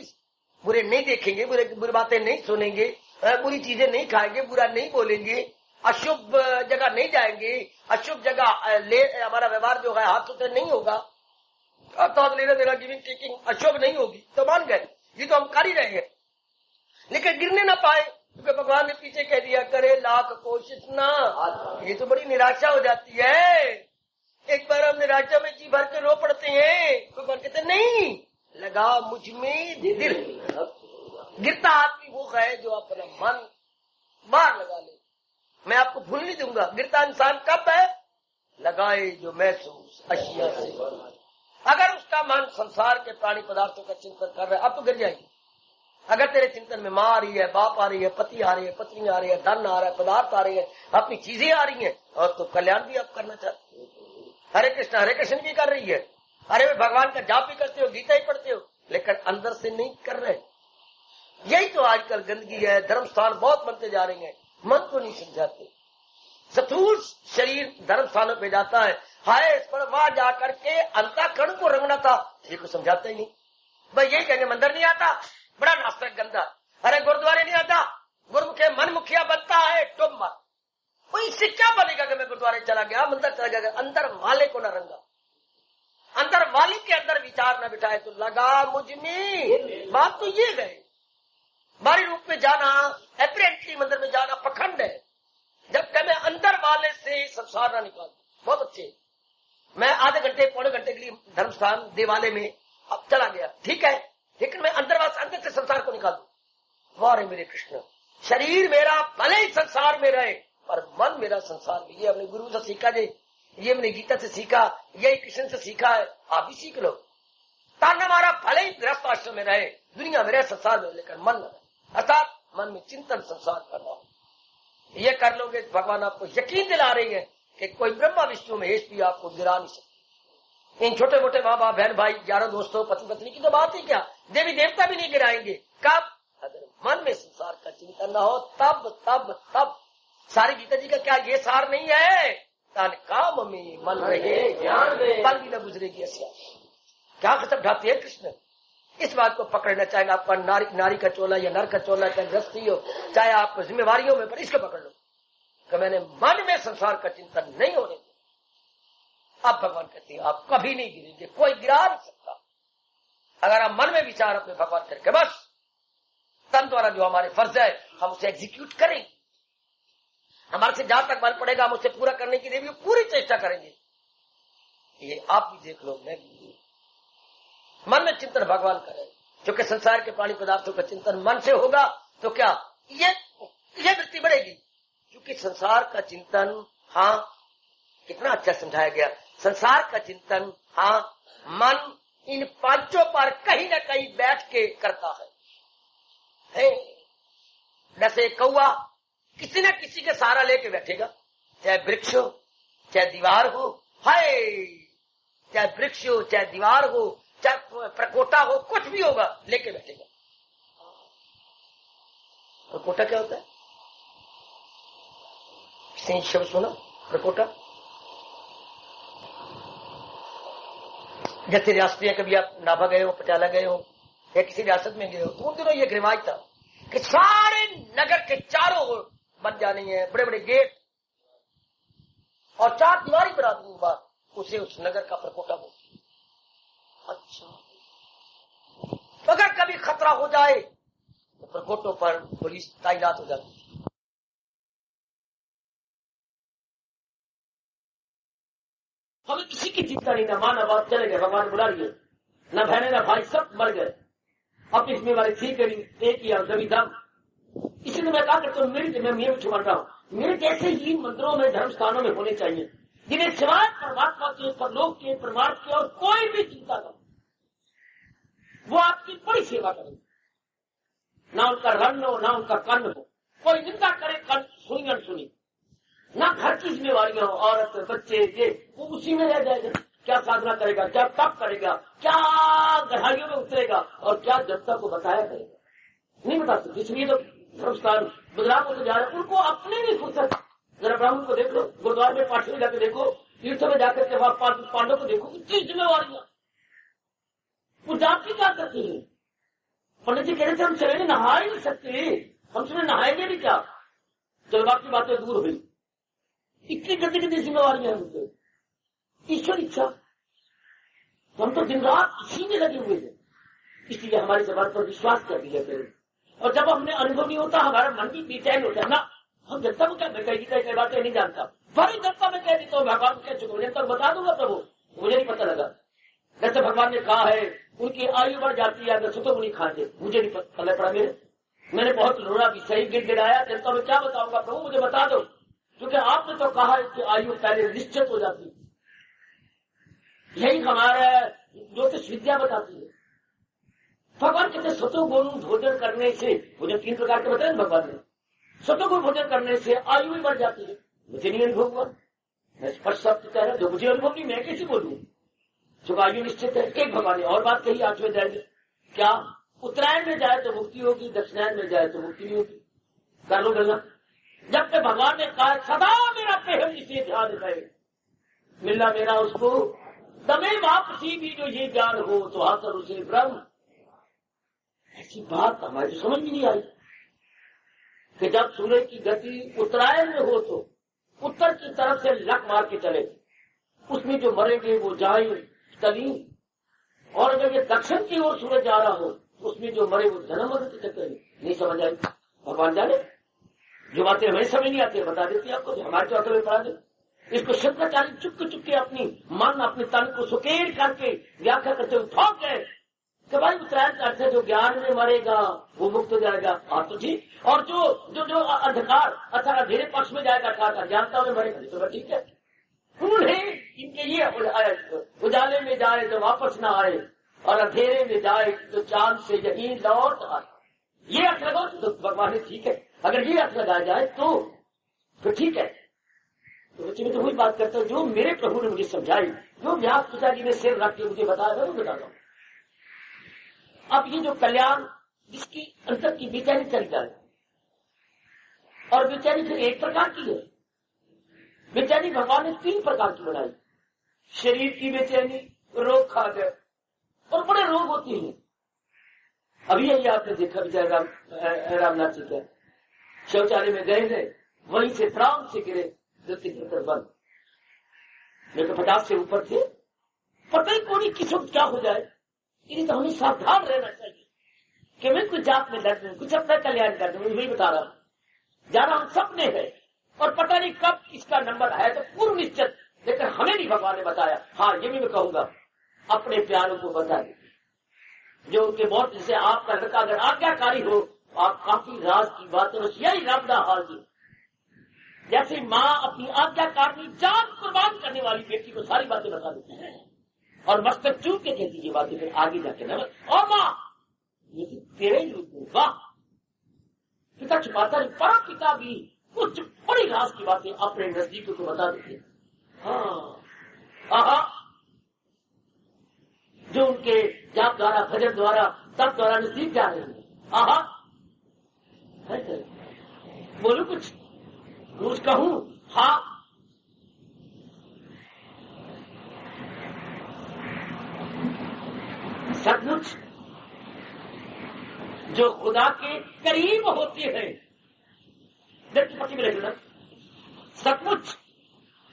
बुरे नहीं देखेंगे, बुरी बातें नहीं सुनेंगे, बुरी चीजें नहीं खाएंगे, बुरा नहीं बोलेंगे, अशुभ जगह नहीं जाएंगे, अशुभ जगह ले हमारा व्यवहार जो है हाथ से नहीं होगा, तो लेना देना गिविंग टेकिंग अशुभ नहीं होगी, तो मान गए ये तो हम कर ही रहे हैं। लेकिन गिरने ना पाए क्योंकि भगवान ने पीछे कह दिया करे लाख कोशिश ना। ये तो बड़ी निराशा हो जाती है। एक बार हम निराशा में जी भर के रो पड़ते हैं, कोई बार कहते नहीं लगा मुझ में दिल। गिरता आदमी वो है जो अपना मन बाहर लगा ले। मैं आपको भूल नहीं दूंगा, गिरता इंसान कब है? लगाए जो महसूस अशिया से। अगर उसका मन संसार के प्राणी पदार्थों का चिंतन कर रहा है, अब तो गिर जाएगी। अगर तेरे चिंतन में माँ आ रही है, बाप आ रही है, पति आ रही है, पत्नी आ रही है, धन आ रहा है, पदार्थ आ रही है, अपनी चीजें आ रही हैं, और तो कल्याण भी आप करना चाहते हो। हरे कृष्ण भी कर रही है, अरे वे भगवान का जाप भी करते हो, गीता ही पढ़ते हो, लेकिन अंदर से नहीं कर रहे। यही तो आजकल गंदगी है। धर्म स्थान बहुत बनते जा रहे हैं, मन को नहीं समझाते। स्थूल शरीर धर्म स्थानों पे जाता है, हाय इस पर वहां जाकर के अंतःकरण को रंगना था, ये को समझाते ही नहीं। भाई यही कहने मंदिर नहीं आता, बड़ा नास्तिक गंदा, अरे गुरुद्वारे नहीं आता, गुरुमुखे मन मुखिया बनता है टुम मत। वो इससे क्या बनेगा कि मैं गुरुद्वारे चला गया, मंदिर चला गया, अंदर वाले को न रंगा, अंदर वाले के अंदर विचार न बिठाए तो लगा मुझ में। बात तो ये गए बारी रूप में जाना, एपरेंटली मंदिर में जाना पखंड है। जब मैं अंदर वाले से संसार ना निकाल, बहुत अच्छे, मैं आधे घंटे पौने घंटे के लिए धर्म स्थान देवालय में अब चला गया, ठीक है, लेकिन मैं अंदर से संसार को निकाल दूं। वाह रे मेरे कृष्ण, शरीर मेरा भले ही संसार में रहे पर मन मेरा संसार में। ये अपने गुरु से सीखा, ये मैंने गीता से सीखा, यही कृष्ण से सीखा है, आप भी सीख लो। तन हमारा भले ही गृहस्थ आश्रम में रहे, दुनिया में रहे, संसार में, लेकिन मन न, अर्थात मन में चिंतन संसार करना हो। ये कर लोगे भगवान आपको यकीन दिला रही है कि कोई ब्रह्मा विष्णु महेश भी आपको गिरा नहीं सकते। इन छोटे मोटे माँ बाप बहन भाई यारों दोस्तों पति पत्नी की तो बात ही क्या, देवी देवता भी नहीं गिराएंगे। कब? अगर मन में संसार का चिंतन न हो, तब तब तब। सारी गीता जी का क्या ये सार नहीं है? तन काम में मन रहे ज्ञान में, पल भी न गुजरेगी ऐसा। क्या खतब ढाते हैं कृष्ण। इस बात को पकड़ना, चाहे आपका नारी का चोला या नर का चोला, चाहे गृहस्थी हो, चाहे आप जिम्मेवारियों में, पर इसको पकड़ लो कि मैंने मन में संसार का चिंतन नहीं होने दिया। अब भगवान कहते हैं आप कभी नहीं गिरेंगे, कोई गिरा नहीं सकता। अगर आप मन में विचार अपने भगवान करके बस तन द्वारा जो हमारे फर्ज है हम उसे एग्जीक्यूट करें, हमारे से जहां तक बल पड़ेगा हम उसे पूरा करने के लिए भी पूरी चेष्टा करेंगे। ये आप भी देख लो, मैं भी। मन में चिंतन भगवान करे, क्योंकि संसार के प्राणी पदार्थों का चिंतन मन से होगा तो क्या ये वृत्ति बढ़ेगी। क्योंकि संसार का चिंतन, हाँ कितना अच्छा समझाया गया, संसार का चिंतन, हाँ मन इन पांचों पर कहीं न कहीं बैठ के करता है। जैसे कौआ किसी न किसी के सहारा लेके बैठेगा, चाहे वृक्ष हो, चाहे दीवार हो, हाय चाहे वृक्ष हो, चाहे दीवार हो, चाहे प्रकोटा हो, कुछ भी होगा लेके बैठेगा। प्रकोटा क्या होता है? किसी शब्द सुना प्रकोटा? जैसे रियासत में कभी आप नाभा गए हो, पटियाला गए हो या किसी रियासत में गए हो, तो उन दिनों ये रिवाज था कि सारे नगर के चारों ओर बन जाने हैं बड़े बड़े गेट और चार दीवारी बना दूंगी बात, उसे उस नगर का प्रकोटा बोलते। अच्छा, अगर कभी खतरा हो जाए तो प्रकोटों पर पुलिस तैनात हो जाती है। हमें किसी की चिंता नहीं, ना मां ना बाप चले गए, भगवान बुला लिए, न बहने ना भाई सब मर गए, अपनी जिम्मेवारी थी करी एक ही जमी दम। इसलिए मैं कहा करता हूँ मृत, मैं ये छुपा रहा हूँ, मृत ऐसे ही मंदिरों में धर्म स्थानों में होने चाहिए जिन्हें सिवाय परमात्मा के, परलोक के, परमार्थ के और कोई भी चिंता न हो। आपकी बड़ी सेवा करेंगे। ना उनका रन हो, ना उनका कन्न हो, कोई निंदा करे कन सुनी अनसुनी, ना घर की जिम्मेवारियां हो, औरत बच्चे ये वो उसी में रह जाएगा। क्या साधना करेगा, क्या तप करेगा, क्या गहराइयों में उतरेगा और क्या जनता को बताया करेगा, नहीं बता सकते। इसलिए तो धर्मस्थान गुजरात में जा रहे हैं, उनको अपने नहीं फुर्सत। जरा ब्राह्मण को देख लो, गुरुद्वार में पाठी में जाकर देखो, तीर्थ में जाकर के वहां पांडव को देखो, कितनी जिम्मेवारियां। वो जाति क्या करती है? पंडित जी कह रहे थे हम चले नहा ही नहीं सकते, हम सुने नहाएंगे भी क्या? जलवाब की बातें दूर हुई, इतनी गंदी गंदी जिम्मेवारियां हैं उनके। ईश्वर इच्छा, हम तो दिन रात इसी में लगे हुए हैं। इसलिए हमारी जबान पर विश्वास कर दिया करें। और जब हमने अनुभव नहीं होता, हमारा मन भी बेचैन होता है ना। हम जनता को क्या कई बातें नहीं जानता, बड़ी जनता में कह देता हूँ भगवान को क्या चुका जनता को बता दूंगा प्रभु, मुझे नहीं पता लगा। जैसे भगवान ने कहा है उनकी आयु बढ़ जाती है अगर सुतो मुनि खाते, मुझे नहीं पता पड़ा। मैंने बहुत रोना भी, सही गिड़गिड़ाया, जनता में क्या बताऊंगा प्रभु, मुझे बता दो, क्योंकि आपने तो कहा है कि आयु पहले निश्चित हो जाती है। यही हमारा ज्योतिष विद्या बताती है। भगवान कहते सतोगुण भोजन करने से, भोजन 3 प्रकार के बताए भगवान ने, सतोगुण भोजन करने से आयु भी बढ़ जाती है। मुझे नहीं अनुभव हुआ, मैं स्पष्ट शब्द कह रहा हूं, जो मुझे अनुभव नहीं मैं कैसे बोलूं, जो आयु निश्चित है। एक भगवान ने और बात कही 8वें अध्याय में, क्या उत्तरायण में जाए तो मुक्ति होगी, दक्षिणायन में जाए तो मुक्ति नहीं होगी। कर लो गलना। जब तक भगवान ने कहा सदा मेरा प्रेम इसे ध्यान रहे, मिलना मेरा उसको दमे वापसी भी जो ये ज्ञान हो तो आकर उसे ब्रह्म। ऐसी बात हमारी समझ में नहीं आई कि जब सूर्य की गति उत्तरायण में हो तो उत्तर की तरफ से लक मार के चले, उसमें जो मरेंगे वो जाए तली, और अगर ये दक्षिण की ओर सूरज जा रहा हो उसमें जो मरे वो जन्म मरण के चक्कर में। नहीं समझ आई, भगवान जाने। जो बातें हमें समझ नहीं आती बता देती आपको, हमारे तो अकल में पढ़ा दे। इसको शंकराचार्य चुपके चुपके अपनी मन अपने तन को सुकेर करके व्याख्या करते हुए ठोक गए कि भाई उत्तरायण का अर्थ है जो ज्ञान में मरेगा वो मुक्त हो जाएगा। आप तो ठीक, और जो जो जो अंधकार अर्थात अंधेरे पक्ष में जाएगा अर्थात अज्ञानता में मरेगा, तो ठीक है। उन्हें इनके ये उजाले में जाए तो वापस ना आए, और अंधेरे में जाए तो चांद से यही लौट आए। ये अर्थ लगाओ तो भगवान ने ठीक है, अगर ये अर्थ लगाया जाए तो ठीक है। तो मैं तो वही बात करता हूँ जो मेरे प्रभु ने मुझे समझाई, जो व्यास पिताजी ने सिर रख के मुझे बताया वो बता दो। अब ये जो कल्याण जिसकी अंतर की बेचैनी चली जाए, और बेचैनी फिर एक प्रकार की है। बेचैनी भगवान ने 3 प्रकार की बनाई, शरीर की बेचैनी, रोग खा गए, और बड़े रोग होते हैं। अभी यही आपने देखा विजय रामनाथ जी का शौचालय में गए थे, वहीं से त्राम से गिरे, बंद। मेरे 50 से ऊपर थे, पता ही कोई किस वक्त क्या हो जाए। इसलिए तो हमें सावधान रहना चाहिए कि मैं कुछ जात में दर्द कुछ अपना कल्याण कर दूं। वही बता रहा हूं, जाना हम सबने है, और पता नहीं कब इसका नंबर है तो पूर्व निश्चित, लेकिन हमें भी भगवान ने बताया। हाँ, ये भी मैं कहूंगा, अपने प्यारों को बता दें जो उनके बहुत, जैसे आपका लड़का अगर आज्ञाकारी हो, आप काफी राज की बातें, यही रब दा हाल जी। जैसे माँ अपनी आज्ञाकारी जान कुर्बान करने वाली बेटी को सारी बातें बता देती है, और मस्तक चूक के कहती ये बातें फिर आगे जाके न, और माँ ये तेरे ही वाह, पिता छुपाता नहीं, परम पिता भी कुछ बड़ी राज की बातें अपने नजदीकों को बता देते। हाँ, जो उनके जाप द्वारा, भजन द्वारा, तप द्वारा नजदीक जा रहे हैं। बोलू कुछ कहूं? हाँ, सचमुच जो खुदा के करीब होते हैं, पति में लेना, सचमुच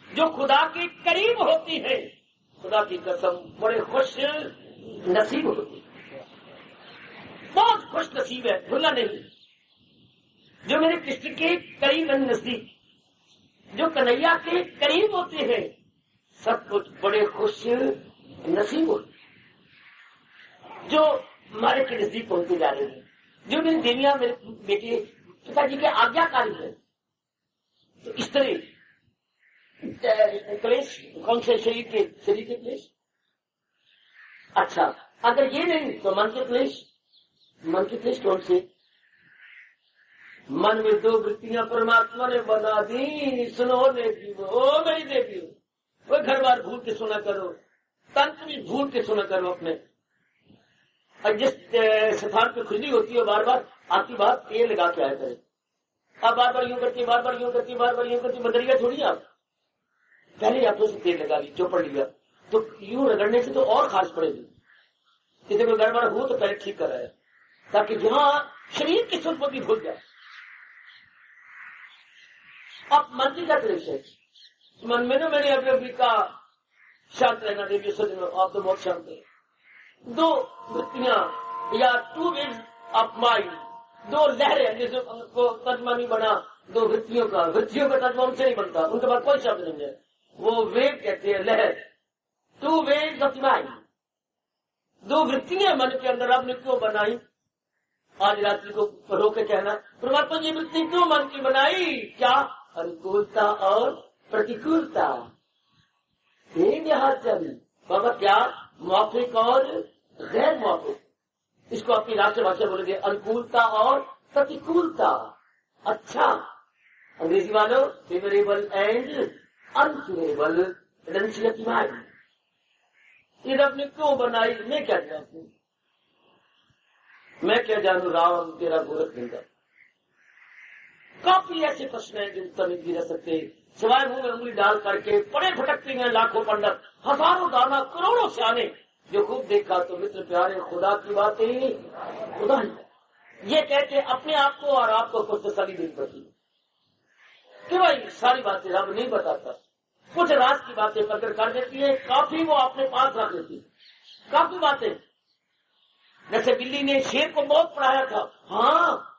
जो खुदा के करीब होती है, खुदा की कसम बड़े खुश नसीब होती है, बहुत खुश नसीब है। भूलना नहीं, जो मेरे कृष्ण के करीब नजदीक, जो कन्हैया के करीब होते हैं, सब कुछ बड़े खुश नसीब होते, जो हमारे के नजदीक पहुंचते जा रहे हैं, जो मेरी देवियां मेरे बेटे पिताजी के आज्ञाकारी है। तो इस तरह क्लेश, कौन से शरीर के क्लेश? अच्छा, अगर ये नहीं तो मन के क्लेश कौन से? मन में दो वृत्तियां परमात्मा ने बना दी, सुनो देवी हो मेरी देवी हो, वो घर बार भूल के सुना करो, तंत्र भी भूल के सुना करो अपने। और जिस स्थान पे खुजली होती है बार बार आती बात तेल लगा के आया करे। अब बार बार यूं करती, बार बार यूं करती, बार बार यूं करती, बदलिया थोड़ी आप। पहले हाथों से तेल लगा ली, चौपड़ लिया, तो यूं रगड़ने से तो और खास पड़ेगी। किसी को गड़बड़ हो तो पहले ठीक कराया, ताकि जहां शरीर की सुरपति भूल जाए। अब मन की क्या क्लेश है? मन में ना मैंने अभी का शांत रहना देवी सजनो, आप तो बहुत शांत है। दो वृत्तियां या टू वेज ऑफ माइंड, दो लहरें, जैसे को तर्जमा नहीं बना दो वृत्तियों का तर्जमा उनसे नहीं बनता, उनके पास कोई शब्द नहीं है, वो वेव कहते हैं, लहर। टू वेज ऑफ माइंड, दो वृत्तियां मन के अंदर आपने क्यों बनाई? आज रात्रि को रो के कहना, परमात्मा जी वृत्ति क्यों मन की बनाई? क्या? अनुकूलता और प्रतिकूलता। बाबा क्या? मौखिक और गैर मौखिक, इसको अपनी राष्ट्रभाषा बोलेंगे अनुकूलता और प्रतिकूलता। अच्छा, अंग्रेजी वालों फेवरेबल एंड अनफेवरेबल। ये रब ने क्यों बनाई? मैं क्या जानती, मैं क्या जानू राम तेरा गोरख बिंदा। काफी ऐसे प्रश्न हैं जो उत्तर नहीं दिए जा सकते, सिवाय मुंह में उंगली डाल करके पड़े भटकते हैं लाखों पंडित, हजारों दाना, करोड़ों सियाने, जो खूब देखा तो मित्र प्यारे खुदा की बातें ही खुदा ही। ये कहते अपने आप को और आपको कुछ तसल्ली देनी पड़ती कि भाई सारी बातें रब नहीं बताता, कुछ राज की बातें प्रकट कर देती है, काफी वो अपने पास रख लेती है। काफी बातें, जैसे बिल्ली ने शेर को बहुत पढ़ाया था। हाँ,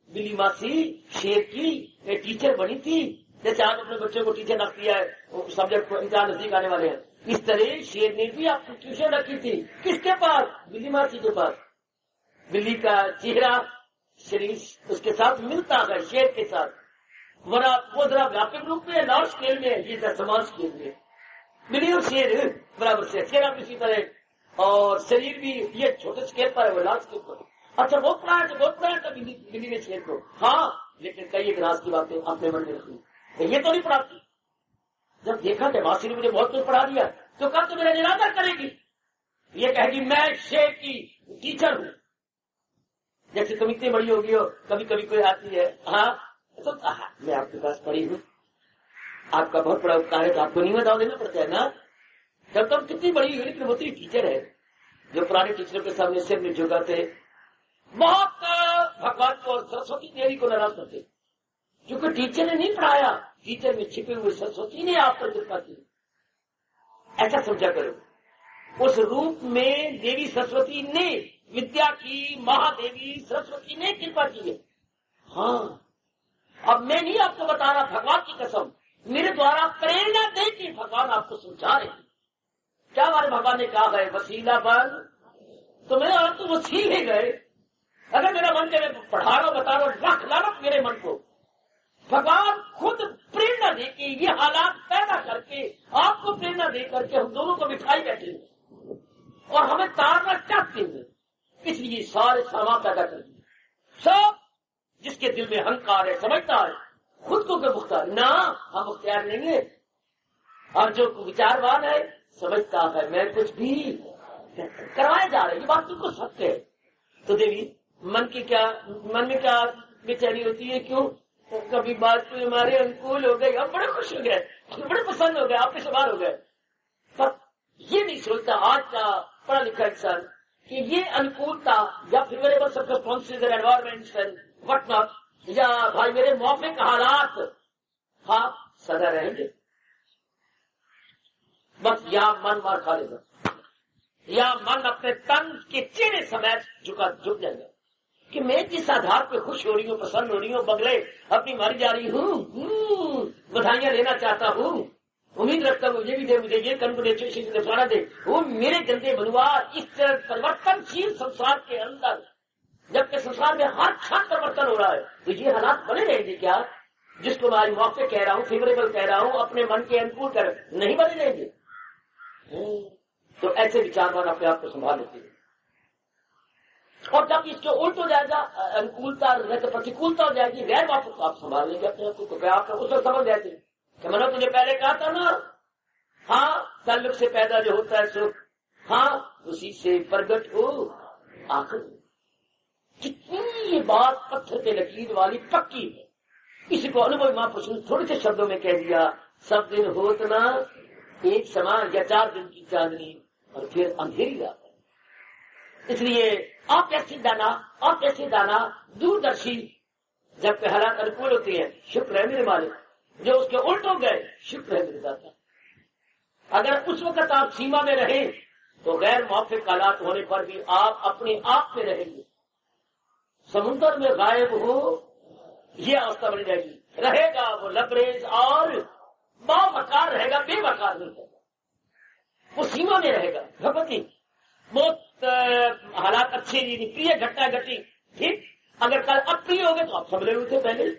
बिल्ली मासी शेर की टीचर बनी थी, जैसे आज अपने बच्चों को टीचर रख दिया है, सब्जेक्ट इम्तिहान नजदीक आने वाले हैं, इस तरह शेर ने भी आपको ट्यूशन रखी थी। किसके पास? बिल्ली मासी के पास। बिल्ली का चेहरा शरीर उसके साथ मिलता है शेर के साथ, वरना वो जरा व्यापक रूप में लार्ज स्केल में, ये समाज स्केल में बिल्ली और शेर बराबर से, चेहरा भी इसी तरह और शरीर भी ये छोटे स्केल पर है, वो लार्ज स्केल पर। अच्छा, बहुत पढ़ाया था बिल्ली ने शेर को। हाँ, लेकिन कई एक राज की बातें अपने मन में रखी, तो ये तो नहीं पढ़ाती। जब देखा कि मासी ने मुझे बहुत कुछ पढ़ा दिया, तो कब तो मेरा निरादर करेगी, ये कहेगी मैं शेर की टीचर हूं। जैसे तुम इतनी बड़ी होगी हो, कभी कभी कोई आती है, हाँ तो मैं आपके पास पढ़ी हूँ, आपका बहुत बड़ा उपकार है, तो आपको नहीं बताओ देना पड़ता है ना। जब तुम कितनी बड़ी हुई, लेकिन वो तेरी टीचर है। जो पुराने टीचरों के सामने सिर में झुकाते, बहुत भगवान को और सरस्वती देवी को नाराज करते, क्योंकि टीचर ने नहीं पढ़ाया, टीचर में छिपे हुए सरस्वती ने आप पर कृपा की। ऐसा समझा करो, उस रूप में देवी सरस्वती ने विद्या की, महादेवी सरस्वती ने कृपा की है। हाँ, अब मैं नहीं आपको बता रहा, भगवान की कसम, मेरे द्वारा प्रेरणा दे के भगवान आपको समझा रहे हैं। क्या हमारे भगवान ने कहा है? वसीला बन, तो मेरे आप तो वसील ही गए। अगर मेरा मन के पढ़ा रहा बता रहा, रख लाना मेरे मन को, भगवान खुद प्रेरणा देके, ये हालात पैदा करके, आपको प्रेरणा दे करके हम दोनों को बिठाई बैठे और हमें तारना चाहते हैं। इसलिए सारे सामान पैदा कर दिए। सब जिसके दिल में अहंकार है, समझता है खुद को क्यों मुख्तार ना, हम मुख्तार नहीं है। और जो विचारवान है, समझता है मैं कुछ भी करवाए जा रहे, ये बात बिल्कुल सत्य है। तो देवी मन में क्या बेचैनी होती है? क्यों? कभी बात तो हमारे अनुकूल हो गई, हम बड़े खुश हो गए, बड़े पसंद हो गए, आप पे सवार हो गए। पर ये नहीं सोचता आज का पढ़ा लिखा इंसान कि ये अनुकूलता या favourable circumstances and environments and what not, या भाई मेरे मौके का हालात, हाँ सदा रहेंगे। बस या मन मार खा लेगा, या मन अपने तन के चेहरे समेत झुक जाएगा कि मैं जिस आधार पे खुश हो रही हूँ, प्रसन्न हो रही हूँ, बगले अपनी मारी जा रही हूँ, बधाइयां देना चाहता हूँ, उम्मीद रखता हूँ मुझे भी दे, मुझे ये कर, मुझे दे, दे। वो मेरे गंदे बनुआर इस परिवर्तनशील संसार के अंदर, जबकि संसार में हर क्षण परिवर्तन हो रहा है, तो ये हालात बने रहेंगे क्या? जिसको मैं आज मौके कह रहा हूँ, फेवरेबल कह रहा हूँ, अपने मन के अनुकूल कर नहीं बने रहेंगे। तो ऐसे विचारवान अपने आप को संभाल लेते हैं। और जब इसके उल्ट हो जाएगा, अनुकूलता रहकर प्रतिकूलता हो जाएगी, गैर वापस आप संभाल लेंगे अपने आप को। क्या आप उसे समझ जाते कि मैंने तुझे पहले कहा था ना, हाँ ताल्लुक से पैदा जो होता है सुख, हाँ उसी से प्रगट हो आखिर। कितनी ये बात पत्थर पे लकीर वाली पक्की है। इसी को अनुभव महापुरुष ने थोड़े से शब्दों में कह दिया, सब दिन होत ना एक समान या 4 दिन की चांदनी और फिर अंधेरी रात है। इसलिए आप कैसे दाना दूरदर्शी, जब हालात अनुकूल होते हैं शुक्र है मेरे मालिक, जो उसके उल्ट हो गए शुक्र है मेरे दाता। अगर उस वक्त आप सीमा में रहे तो गैर मौफिक हालात होने पर भी आप अपने आप में रहेंगे। समुद्र में गायब हो ये अवस्था बन जाएगी, रहेगा वो लबरेज और बावकार रहेगा, बेवकार नहीं रहेगा, वो सीमा में रहेगा। भगवती बहुत हालात अच्छे नहीं, प्रिय घटना घटी, ठीक, अगर कल अप्रिय हो गए तो आप सब ले उठे पहले।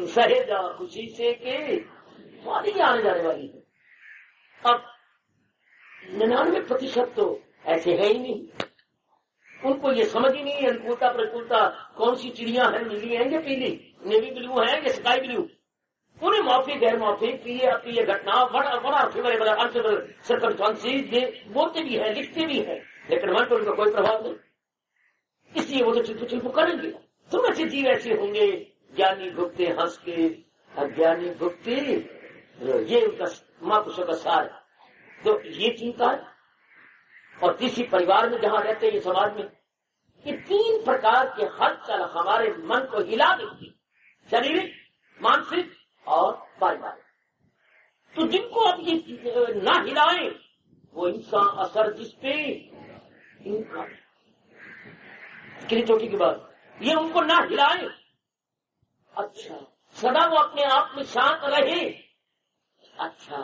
सहेजा खुशी से के वाली आने जाने वाली है। अब 99% तो ऐसे है ही नहीं, उनको ये समझ ही नहीं है अनुकूलता प्रतिकूलता कौन सी चिड़िया है, नीली है या पीली, नेवी ब्लू है या स्काई ब्लू। उन्हें मौफिक गैर मौफिक प्रिय अप्रिय घटना बड़ा बोलते भी है, लिखते भी है, लेकिन मन पर उनका कोई प्रभाव नहीं। इसलिए वो तो चिल्प करेंगे। तुम ऐसे जीव ऐसे होंगे, ज्ञानी भुगते हंस के, अज्ञानी भुगते, ये उनका महापुरुषों का सार है। तो ये चिंता है। और किसी परिवार में जहां रहते हैं, ये समाज में, ये 3 प्रकार के हलचल हमारे मन को हिला देती, शारीरिक, मानसिक और पारिवारिक। तो जिनको अब ये ना हिलाए वो इंसान असर जिसपे इनका चोटी की बात, ये उनको ना हिलाए, अच्छा सदा वो अपने आप में शांत रहे, अच्छा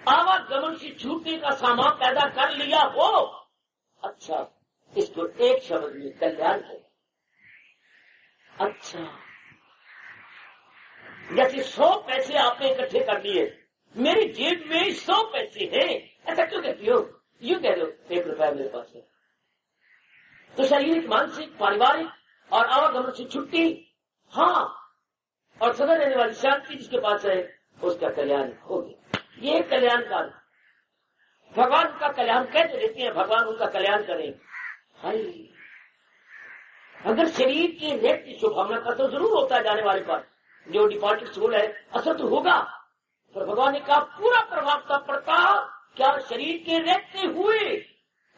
आवागमन से छूटने का सामान पैदा कर लिया हो, अच्छा इसको एक शब्द में कल्याण है। अच्छा जैसे 100 पैसे आपने इकट्ठे कर लिए, मेरी जेब में 100 पैसे हैं, ऐसा क्यों कहती हो? यूं कह दो 1 रुपया मेरे पास है। तो शारीरिक, मानसिक, पारिवारिक और आवागमन से छुट्टी, हाँ, और सदा रहने वाली शांति जिसके पास है उसका कल्याण हो गया। ये कल्याणकार भगवान का कल्याण कैसे देते हैं, भगवान उनका कल्याण करें। हाय, अगर शरीर की व्यक्ति शुभकामना का तो जरूर होता है जाने वाले पर, जो डिपार्टेड सोल है असर तो होगा, पर भगवान ने कहा पूरा प्रभाव तब पड़ता क्या शरीर के रहते हुए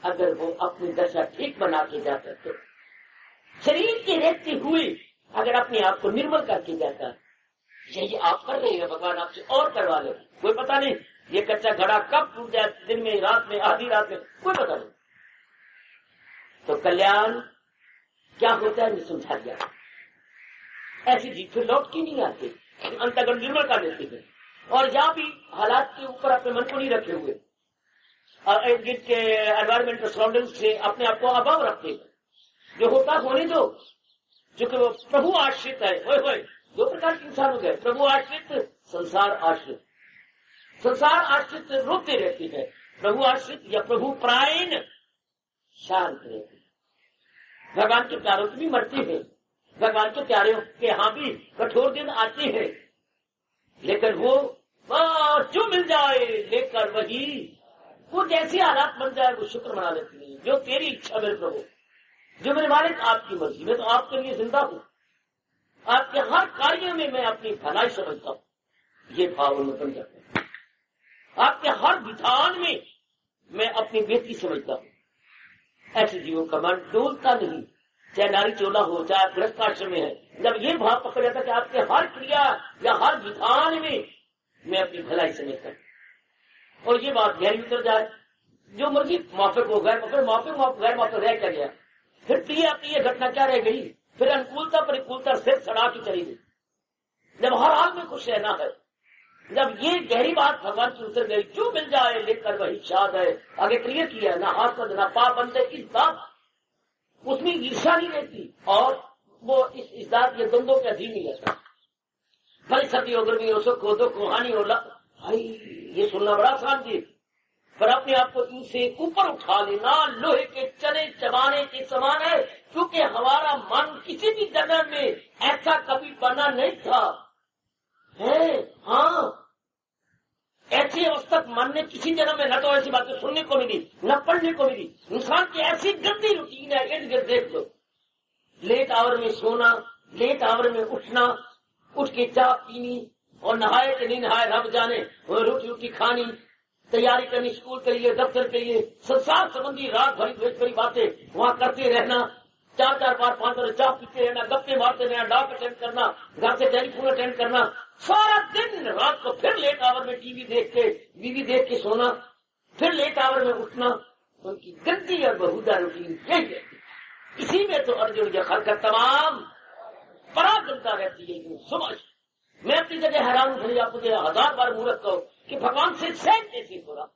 अगर वो अपनी दशा ठीक बना के जाता, तो शरीर के रहते हुए अगर अपने आप को निर्मल करके जाता, यही आप कर रहे हैं, भगवान आपसे और करवा ले। कोई पता नहीं ये कच्चा घड़ा कब टूट जाए, दिन में, रात में, आधी रात में, कोई पता नहीं। तो कल्याण क्या होता है मैं समझा दिया। ऐसी जीत फिर लौट की नहीं आती, अंतर्गत निर्मल कर देती है। और यहाँ भी हालात के ऊपर अपने मन को नहीं रखे हुए और जिनके एनवायरमेंटल सराउंडिंग से अपने आप को अभाव रखते हैं, जो होता होने दो, क्योंकि वो प्रभु आश्रित है। होए 2 प्रकार के इंसान हो गए, प्रभु आश्रित, संसार आश्रित। संसार आश्रित रोते रहती है, प्रभु आश्रित या प्रभु प्रायण शांत रहती है। भगवान के प्यारों की भी मरती है, भगवान के प्यारों के यहाँ भी कठोर दिन आते हैं, लेकिन वो जो मिल जाए लेकर वही, वो जैसी हालात बन जाए वो शुक्र मना लेती है। जो तेरी इच्छा मेरे प्रभु, जो मेरे मालिक आपकी मर्जी, मैं तो आपके लिए जिंदा हूँ, आपके हर कार्य में मैं अपनी भलाई समझता हूँ, ये भाव में बन जाता है। आपके हर विधान में मैं अपनी बेटी समझता हूँ। ऐसे जीवों का मन डोलता नहीं, चाहे नारी चोला हो, चाहे गृहस्थ आश्रम में है। जब ये भाव पकड़ जाता कि आपके हर क्रिया या हर विधान में मैं अपनी भलाई समझता हूँ, और ये बात गहरी उतर जाए, जो मर्जी माफिक हो गए, गैर माफिक रह कर गया, फिर प्रिय अप्रिय घटना क्या रह गई, फिर अनुकूलता प्रतिकूलता सिर चढ़ा के चली गई। जब हर हाल में खुश रहना है, जब ये गहरी बात भगवान की उतर गई, जो मिल जाए लेकर वही शाद है, आगे क्लियर किया, ना हाथ ना पाप बनते इस बात, उसमें ईर्षा नहीं रहती और वो इस बात के द्वंद्वों के अधीन नहीं रहता। भले सती हो, गर्मी हो, सुख हो, दुख हो, हानि हो, भाई ये सुनना बड़ा आसान जी। पर अपने आप को इनसे ऊपर उठा लेना लोहे के चने चबाने के समान है, क्योंकि हमारा मन किसी भी जन्म में ऐसा कभी बना नहीं था है। हाँ, ऐसी अवस्था मन ने किसी जन्म में न तो ऐसी बातें सुनने को मिली, न पढ़ने को मिली। इंसान की ऐसी गंदी रूटीन है, इर्द गिर्द देख लो। लेट आवर में सोना, लेट आवर में उठना, उठ के चाय पीनी और नहाए कि नहीं नहाए रब जाने, रोटी रोटी खानी, तैयारी करनी स्कूल के लिए, दफ्तर के लिए, संसार संबंधी रात भरी द्वेष भरी बातें वहां करते रहना, 4-4 बार 5 बार चाय पीते रहना, गप्पे मारते रहना, डॉक अटेंड करना, घर से टेलीफोन अटेंड करना, सारा दिन रात को फिर लेट आवर में टीवी देख के सोना, फिर लेट आवर में उठना। उनकी गंदी और बहुधा रूटीन यही है। इसी में तो अर्जुन के खलकत तमाम परागणता रहती है। समझ, मैं अपनी जगह हैरान हूं, आपको 1000 बार मूर्ख कहो कि भगवान से सहज कैसे हो रहा,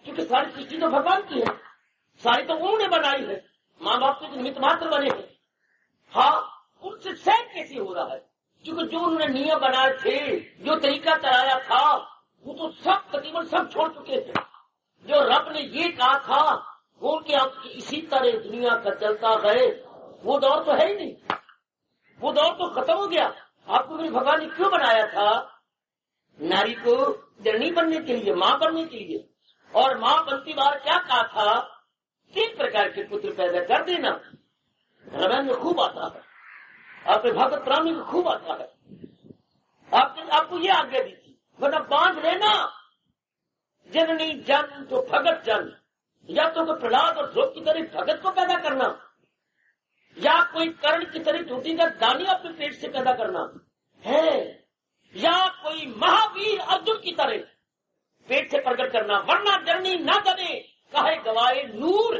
क्योंकि सारी सृष्टि तो भगवान की है, सारी तो उन्होंने बनाई है, माँ बाप के निमित्त मात्र बने हैं। हाँ, उनसे सहज कैसे हो रहा है, क्योंकि जो उन्होंने नियम बनाए थे, जो तरीका चलाया था, वो तो सब तकरीबन सब छोड़ चुके थे। जो रब ने ये कहा था वो उनके आपकी इसी तरह दुनिया का चलता रहे, वो दौर तो है ही नहीं, वो दौर तो खत्म हो गया। आपको मेरे भगवान ने क्यों बनाया था? नारी को जननी बनने के लिए, माँ बनने के लिए। और माँ बनती बार क्या कहा था? 3 प्रकार के पुत्र पैदा कर देना। रामायण में खूब आता है, आपके भागवत पुराण में खूब आता है। आपको ये आज्ञा दी थी, वरना बांध लेना जननी जन तो भगत जन, या तो कोई प्रहलाद और ध्रुव की तरह भगत को पैदा करना, या कोई कर्ण की तरह चोटी का दानी अपने पेट से पैदा करना है, या कोई महावीर अर्जुन की तरह पेट से प्रकट करना, वरना जननी न बने कहे गवाए नूर।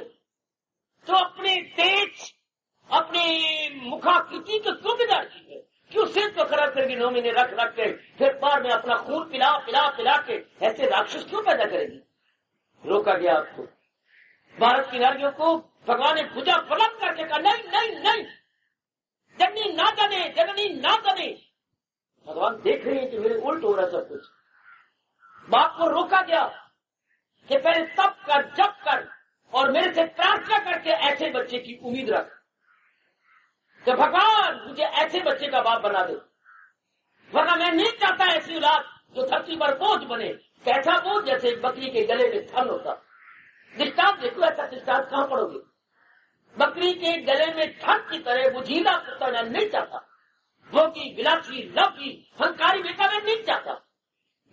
तो अपने तेज, अपने मुखाकृति को क्यों बिगाड़ दी है? क्यों सिर को खराब करके 9 महीने रख के फिर बार में अपना खून पिला पिला पिला के ऐसे राक्षस क्यों पैदा करेगी? रोका गया आपको। भारत की नारियों को भगवान ने भुजा पलट करके कहा नहीं नहीं नहीं, जननी ना जाने, जननी ना जाने। भगवान देख रहे हैं कि मेरे उल्ट हो रहा सब कुछ। बाप को रोका गया कि पहले तप कर, जप कर और मेरे से प्रार्थना करके ऐसे बच्चे की उम्मीद रख, तो भगवान मुझे ऐसे बच्चे का बाप बना दे, वरना मैं नहीं चाहता ऐसी औलाद जो धरती पर बोझ बने। कैसा बोझ? जैसे बकरी के गले में थन होता। दृष्टांत देखो, ऐसा दृष्टांत कहां पड़ोगे? बकरी के गले में थन की तरह बुझीला कुत्ता मैं नहीं चाहता, भोगी विलासी लवकी हंकारी बेटा मैं नहीं चाहता।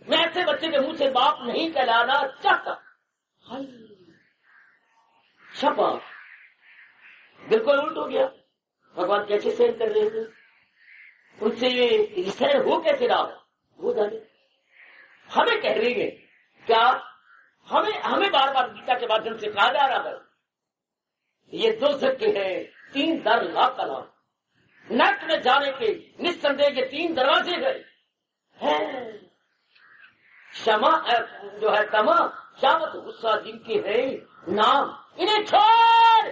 मैं ऐसे बच्चे के मुंह से बाप नहीं कहलाना चाहता। शाबाश, बिल्कुल उल्ट हो गया। भगवान कैसे सहन कर रहे थे? उनसे ये सहन हो कैसे रहा? वो जाने। हमें कह रही है क्या? हमें बार बार गीता के माध्यम से कहा जा रहा है ये 2 धक्के हैं, 3 दर लाभ का लाभ। नर्क में जाने के निस्संदेह के 3 दरवाजे गए। क्षमा जो है तमा, शामत गुस्सा जिनके है नाम, इन्हें छोड़।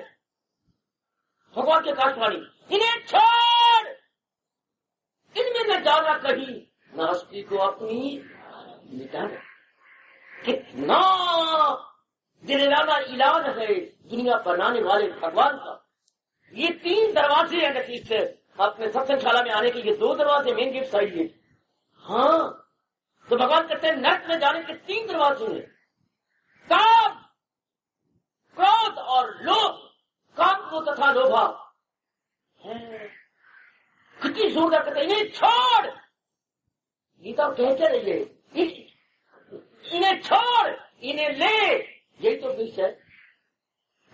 भगवान के काशवाणी, इन्हें छोड़, इनमें न जाना कहीं, न हस्ती को अपनी मिटाना। कितना दिलराना इलाज है दुनिया बनाने वाले भगवान का। ये 3 दरवाजे हैं नतीज से अपने सत्संगशाला में आने के। ये 2 दरवाजे मेन गेट साइड है। हाँ, तो भगवान कहते हैं नर्क में जाने के 3 दरवाजे हैं, काम, क्रोध और लोभ। काम को तथा लोभा कितनी जोरदार कहते हैं, इन्हें छोड़। गीता कह क्या रही है? इन्हें छोड़, इन्हें ले। यही तो उद्देश्य है।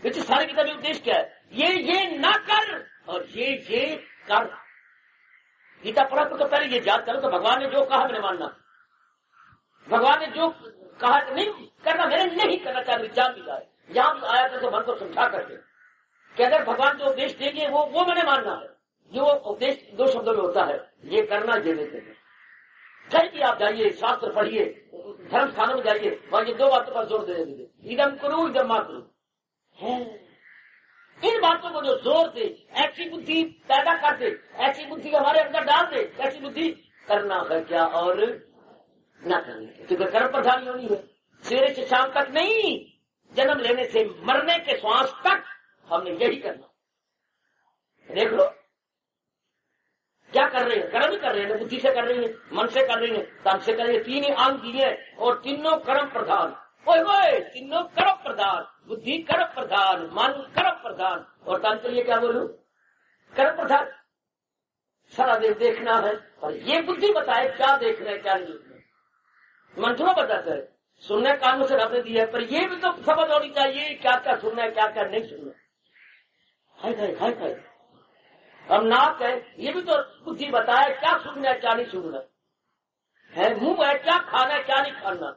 वैसे सारी गीता में उद्देश्य क्या है? ये ना कर और ये कर। गीता पढ़ा तो पहले ये याद करो तो भगवान ने जो कहा मैंने मानना, भगवान ने जो कहा नहीं करना मैंने नहीं करना, चाहे विचार भी जाए। यहां भी आया तो मन को समझा करके कि अगर भगवान जो उपदेश देंगे वो मैंने मानना है। जो उपदेश 2 शब्दों में होता है, ये करना, ये देते हैं। कहीं भी आप जाइए, शास्त्र पढ़िए, धर्म स्थानों में जाइए, वहां ये 2 बातों पर जोर दे दीजिए, इदम करो इदम मा करो। इन बातों को जो जोर दे, ऐसी बुद्धि पैदा कर दे, ऐसी बुद्धि हमारे अंदर डाल दे, ऐसी बुद्धि करना है क्या और न करना, क्योंकि कर्म प्रधान होनी है। सवेरे से शाम तक नहीं, जन्म लेने से मरने के श्वास तक हमने यही करना। देख लो क्या कर रहे हैं, कर्म कर रहे हैं, बुद्धि से कर रहे हैं, मन से कर रहे हैं, तन से कर रहे हैं। तीन ही अंग दिए और तीनों कर्म प्रधान। ओए तीनों कर्म प्रधान, बुद्धि कर्म प्रधान, मन कर्म प्रधान और तन के लिए क्या बोलूं, कर्म प्रधान। सारा दिन देखना है और ये बुद्धि बताए क्या देखना है क्या नहीं देखना है। मन थोड़ा बताता है, सुनने कानों से रब ने दिया है, पर ये भी तो समझ होनी चाहिए क्या क्या सुनना है क्या क्या नहीं सुनना। हाय हम नाक है, ये भी तो बुद्धि बताया क्या सुनना है क्या नहीं सुनना है। मुंह है, क्या खाना है क्या नहीं खाना।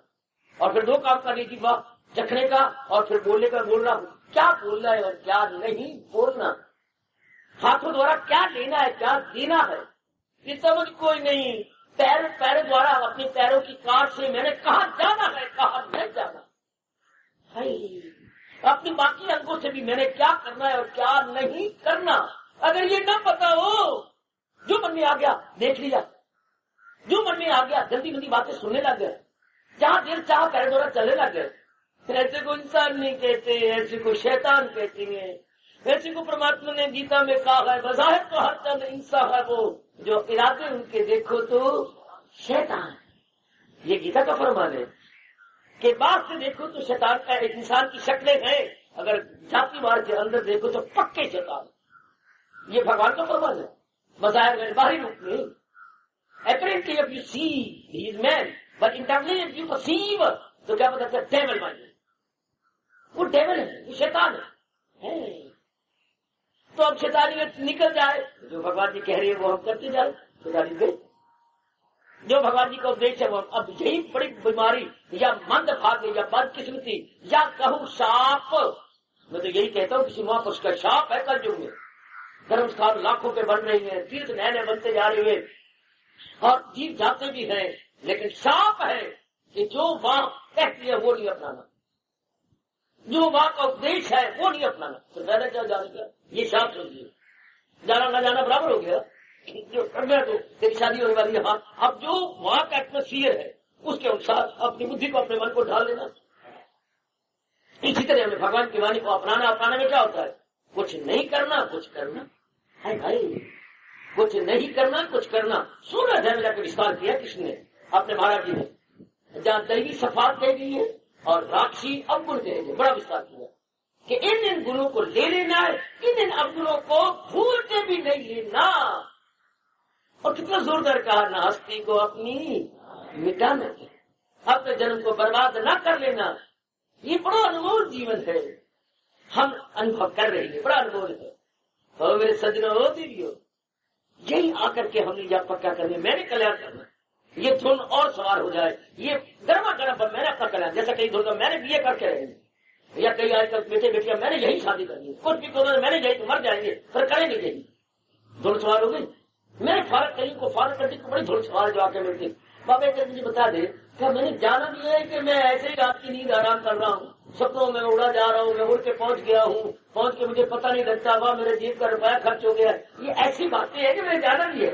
और फिर दो काम करने की बात, चखने का और फिर बोलने का, बोलना क्या बोलना है और क्या नहीं बोलना। हाथों द्वारा क्या लेना है क्या देना है ये समझ कोई नहीं। पैरों द्वारा अपने पैरों की काट से मैंने कहा जाना है कहा नहीं जाना है। अपनी बाकी अंगों से भी मैंने क्या करना है और क्या नहीं करना। अगर ये न पता हो, जो मन में आ गया देख लिया, जो मन में आ गया जल्दी जल्दी बातें सुनने लग गए, जहां दिल चाह पैर द्वारा चलने लग गए। फिर ऐसे को इंसान नहीं कहते, ऐसे को शैतान कहते हैं। ऐसे को परमात्मा ने गीता में कहा है, बज़ाहिर तो हर चंद इंसान है, वो जो इरादे उनके देखो तो शैतान। ये गीता का फरमान है कि बात से देखो तो शैतान का इंसान की शक्लें हैं, अगर जाति मार्ग के अंदर देखो तो पक्के शैतान। ये भगवान का फरमान है बज़ाहिर बाहरी रूप में। Apparently if you see he is man, but internally if you perceive, तो क्या पता है डेविल माइंड, वो डेविल है, वो शैतान है। तो अब शैतानियत निकल जाए, जो भगवान जी कह रहे हैं वो हम करते जाए। शैतानी गई, जो भगवान जी का उपदेश है वो अब यही बड़ी बीमारी या मंद भाग्य या बदकिस्मती या कहूँ शाप, मैं तो यही कहता हूँ किसी महापुरुष का शाप है कलयुग में। धर्म स्थान लाखों के बन रही हैं, तीर्थ नए नए बनते जा रहे हैं और जीव जाते भी हैं, लेकिन शाप है कि जो माँ कहती है वो नहीं अपनाना, जो माँ का उपदेश है वो नहीं अपनाना। तो मैंने क्या जानेगा, ये शाप समझिए, जाना न जाना बराबर हो गया। जो करना तो तेरी शादी होने वाली है, हाँ, अब जो वहां का एटमोस्फियर है उसके अनुसार अपनी बुद्धि को अपने मन को ढाल देना। इसी तरह हमें भगवान की वाणी को अपनाना। अपनाने में क्या होता है, कुछ नहीं करना कुछ करना है भाई, कुछ नहीं करना कुछ करना। सोलह अध्याय में जाकर विस्तार किया किसने, अपने महाराज जी ने, जहाँ दैवी सफात कह गई है और राक्षसी अवगुण कह गई, बड़ा विस्तार किया कि इन इन गुणों को ले लेना है, इन इन अवगुणों को भूल के भी नहीं लेना। और कितना जोरदार कहा, नास्ती को अपनी मिटाना है, अपने जन्म को बर्बाद न कर लेना। ये बड़ा अनमोल जीवन है, हम अनुभव कर रहे हैं, बड़ा अनमोल है। तो मेरे सज्जनों हो दीजिए, यही आकर के हमने या पक्का करने, मैंने कल्याण करना, ये धुन और सवार हो जाए, ये गर्मा गर्म पर मैंने अपना कल्याण। जैसा कई धुन मैंने बीए करके रहेंगे या कई आजकल बेटे बेटियां मैंने यही शादी करनी है, कुछ भी करो मैंने यही तो मर जाएंगे, पर करें नहीं यही। धुन सवार हो गई, मैंने फारक कहीं को फारक करती को बड़ी धुन सवार जो आके मिलती। बाबा एक मुझे बता दे, क्या मैंने जाना भी है कि मैं ऐसे ही रात की नींद आराम कर रहा हूँ, सपनों में उड़ा जा रहा हूँ, मैं उड़ के पहुंच गया हूँ, पहुंच के मुझे पता नहीं लगता, वहां मेरे जेब का रुपया खर्च हो गया। ये ऐसी बातें हैं कि मैंने जाना भी है,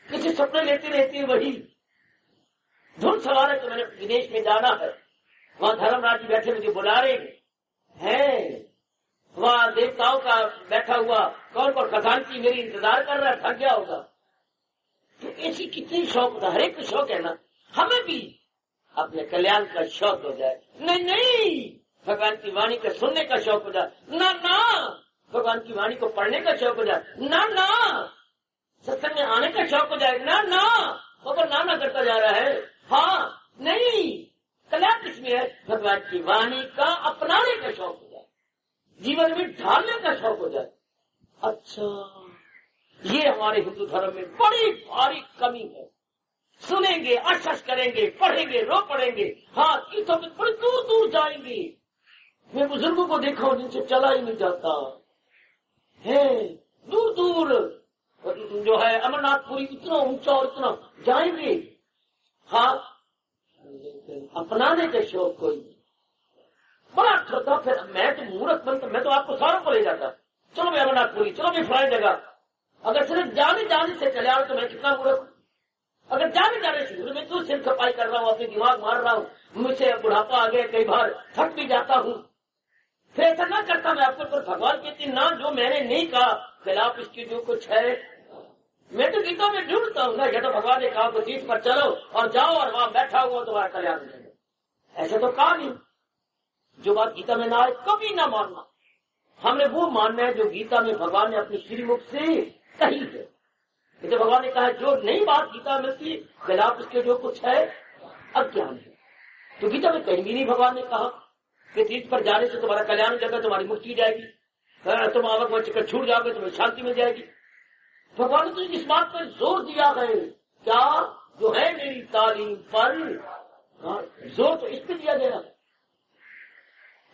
किसी सपने लेती रहती है वही धुन सवार है। तो मैंने विदेश में जाना है, वहां धर्मराज जी बैठे मुझे बुला रहे हैं, वहां देवताओं का बैठा हुआ कौन कौन खजानची मेरी इंतजार कर रहा है, थक गया होगा। तो ऐसी कितनी शौक होता, हर एक को शौक है ना, हमें भी अपने कल्याण का शौक हो जाए। नहीं नहीं, भगवान की वाणी का सुनने का शौक हो जाए, ना ना, भगवान की वाणी को पढ़ने का शौक हो जाए, ना ना, सत्संग में आने का शौक हो जाए, ना ना, मगर ना करता जा रहा है। हाँ नहीं, कल्याण किसमें है, भगवान की वाणी का अपनाने का शौक हो जाए, जीवन में ढालने का शौक हो जाए। अच्छा, ये हमारे हिंदू धर्म में बड़ी भारी कमी है। सुनेंगे, आश्वास करेंगे, पढ़ेंगे, रो पड़ेंगे, हाँ तीर्थों में बड़ी दूर दूर जाएंगे। मैं बुजुर्गों को देखा हूं जिनसे चला ही नहीं जाता है, दूर दूर जो है अमरनाथपुरी इतना ऊंचा और इतना जाएंगे, हाँ अपनाने के शौक कोई बड़ा छोटा। फिर मैं तो मूर्ख बनता, मैं तो आपको सारों को ले जाता, चलो मैं अमरनाथपुरी, चलो मैं फलानी जगह। अगर सिर्फ जाने जाने से कल्याण तो मैं कितना मूर्ख, अगर जाने शुरू में क्यों सिर खपाई कर रहा हूँ, अपने दिमाग मार रहा हूँ, मुझसे बुढ़ापा आ गया, कई बार थक भी जाता हूँ, फिर ऐसा ना करता मैं आपको। पर भगवान कहते ना, जो मैंने नहीं कहा खिलाफ इसकी जो कुछ है, मैं तो गीता में ढूंढता हूँ ना। या तो भगवान ने कहा चीज पर चलो और जाओ और वहां बैठा हुआ तुम्हारा कल्याण हो जाएगा, ऐसा तो कहा नहीं। जो बात गीता में ना आए कभी ना मानना। हमने वो मानना है जो गीता में भगवान ने अपनी श्रीमुख से कही है। तो भगवान ने कहा जो नई बात गीता में थी खिलाफ इसके जो कुछ है अज्ञान है। तो गीता में कहीं भी नहीं भगवान ने कहा कि तीर्थ पर जाने से तुम्हारा कल्याण हो जाएगा, तुम्हारी मुक्ति जाएगी, तुम आवक में चक्कर छूट जाओगे, तुम्हें शांति मिल जाएगी। भगवान ने तो इस बात पर जोर दिया है, क्या जो है मेरी तालीम पर जोर तो इस पर दिया गया है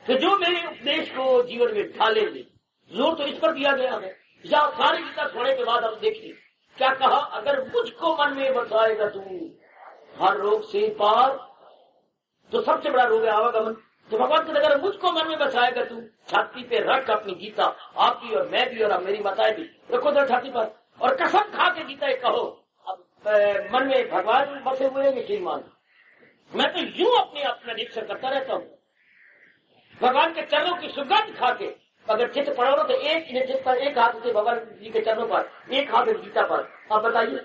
कि जो मेरे उपदेश को जीवन में ढालेंगे, जोर तो इस पर दिया गया है। या सारी गीता सुनने के बाद हम देखिए क्या कहा, अगर मुझको मन में बसाएगा तू हर रोग से पार, तो सबसे बड़ा रोग है आवागमन। तो भगवान कहते अगर मुझको मन में बसाएगा तू, छाती पे रख अपनी गीता, आपकी और मैं भी और अब मेरी माताएं भी रखो तो छाती पर, और कसम खा के गीता कहो। अब मन में भगवान बसे हुए हैं श्रीमान, मैं तो यूं अपना निरीक्षण करता रहता हूँ। भगवान के चरणों की सुगंध खा के अगर चित्त पड़ो तो एक हाथ से भगवान जी के चरणों पर, एक हाथ गीता पर। आप बताइए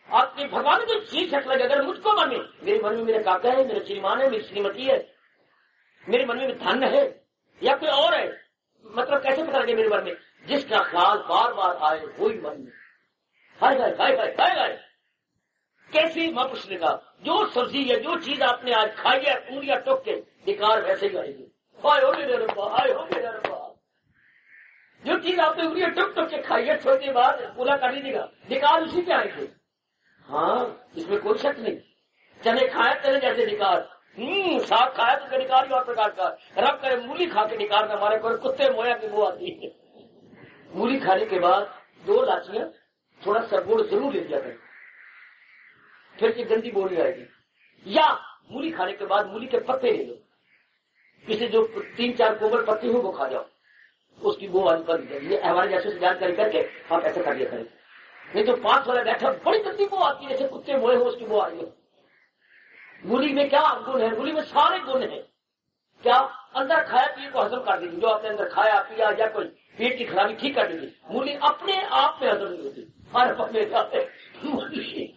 आपके भगवान को चीज हट लगे। अगर मुझको मन में, मेरे मन में मेरे काका है, मेरे श्रीमान है, मेरी श्रीमती है, मेरे मन में धन है या कोई और है, मतलब कैसे पता लगे मेरे मन में, जिसका ख्याल बार बार आए वही मन में हाय हाय हाय हाय हाय हाय। कैसी मां पूछने का, जो सब्जी है जो चीज आपने आज खाई है पूरिया टोक के बेकार वैसे ही आएगी। हाय हो मेरे रब्बा, हाय हो मेरे रब्बा। जो चीज आपने उंगलियां टुक टुक के खाई है थोड़ी देर बाद पूरा कर लीजिएगा, निकाल उसी के आएंगे। हाँ, इसमें कोई शक नहीं। चने खाए चने जैसे निकाल, साग खाया तो निकाल और प्रकार का रब करे। मूली खा के निकालना, हमारे को कुत्ते मोया की वो आती है। मूली खाने के बाद 2 लाचियां थोड़ा सा गुड़ जरूर ले लिया करें, फिर से गंदी बोली आएगी। या मूली खाने के बाद मूली के पत्ते ले लो, किसी जो 3-4 कोमल पत्ते हो वो खा जाओ, उसकी वो वाली कर दीजिए। हमारे जैसे जानकारी करके आप ऐसा कर लिया करें, नहीं तो 5 वाला बैठा बड़ी गंदी वो आती है, जैसे कुत्ते मोए हो उसकी वो आ रही है। मूली में क्या गुण है, मूली में सारे गुण है। क्या अंदर खाया पिए को हजम कर देगी, जो आपने अंदर खाया पिया या कोई पेट की खराबी ठीक कर देगी। मूली अपने आप में हजम नहीं होती, हर पकने जाते मूली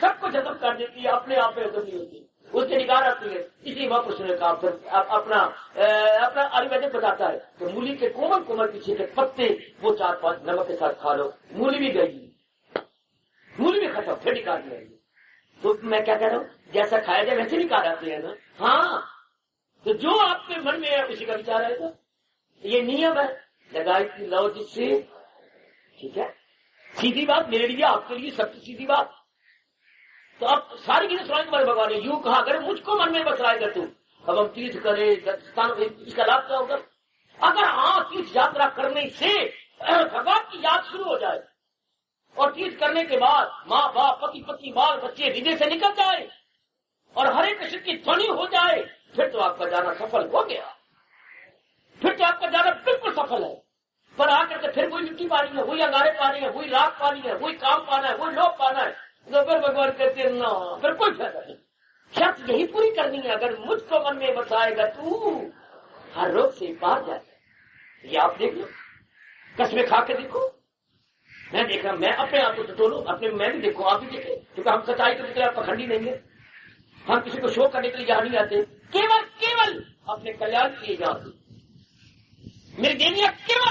सब कुछ हजम कर देती है, अपने आप में हजम नहीं होती, उससे निकाल आती है। इसी वह पुरुष ने कहा अपना आयुर्वेदिक बताता है तो मूली के कोमल कोमल पीछे के पत्ते वो 4-5 नमक के साथ खा लो, मूली भी गई, मूली भी खत्म, फिर निकाल जाएगी। तो मैं क्या कह रहा हूँ, जैसा खाया जाए वैसे निकाल आते हैं ना। हाँ, तो जो आपके मन में है उसी का विचार आएगा, ये नियम है। लगाई की लो जिससे, ठीक है, सीधी बात मेरे लिए आपके लिए सबसे सीधी बात। तो अब सारी चीजें सुनाई तुम्हारे भगवान ने यूं कहा, अगर मुझको मन में बसाएगा तू, अब हम तीर्थ करें, इसका लाभ क्या होगा? अगर हाँ तीर्थ यात्रा करने से भगवान की याद शुरू हो जाए और तीर्थ करने के बाद माँ बाप पति पत्नी बाल बच्चे हृदय से निकल जाए और हरे कृष्ण की ध्वनि हो जाए, फिर तो आपका जाना सफल हो गया, फिर तो आपका जाना बिल्कुल सफल है। पर आकर के फिर वही मिट्टी पानी है, वही अंगारे पानी है, वही राख पानी है, वही काम पाना है, वही लोग पाना है, तो फिर भगवान कहते हैं ना, फिर कोई फायदा नहीं। शर्त यही पूरी करनी है, अगर मुझको मन में बसाएगा तू हर रोग से पार जाए। ये आप देख लो, कसमें खा के देखो, मैं देख रहा, मैं अपने आप को टटोलू, अपने मैं भी देखूं, आप भी देखें, क्योंकि हम सच्चाई के लिए पखंडी नहीं है, हम किसी को शो करने के लिए यहाँ नहीं आते, केवल अपने कल्याण के लिए जाते। मेरी देनियां केवल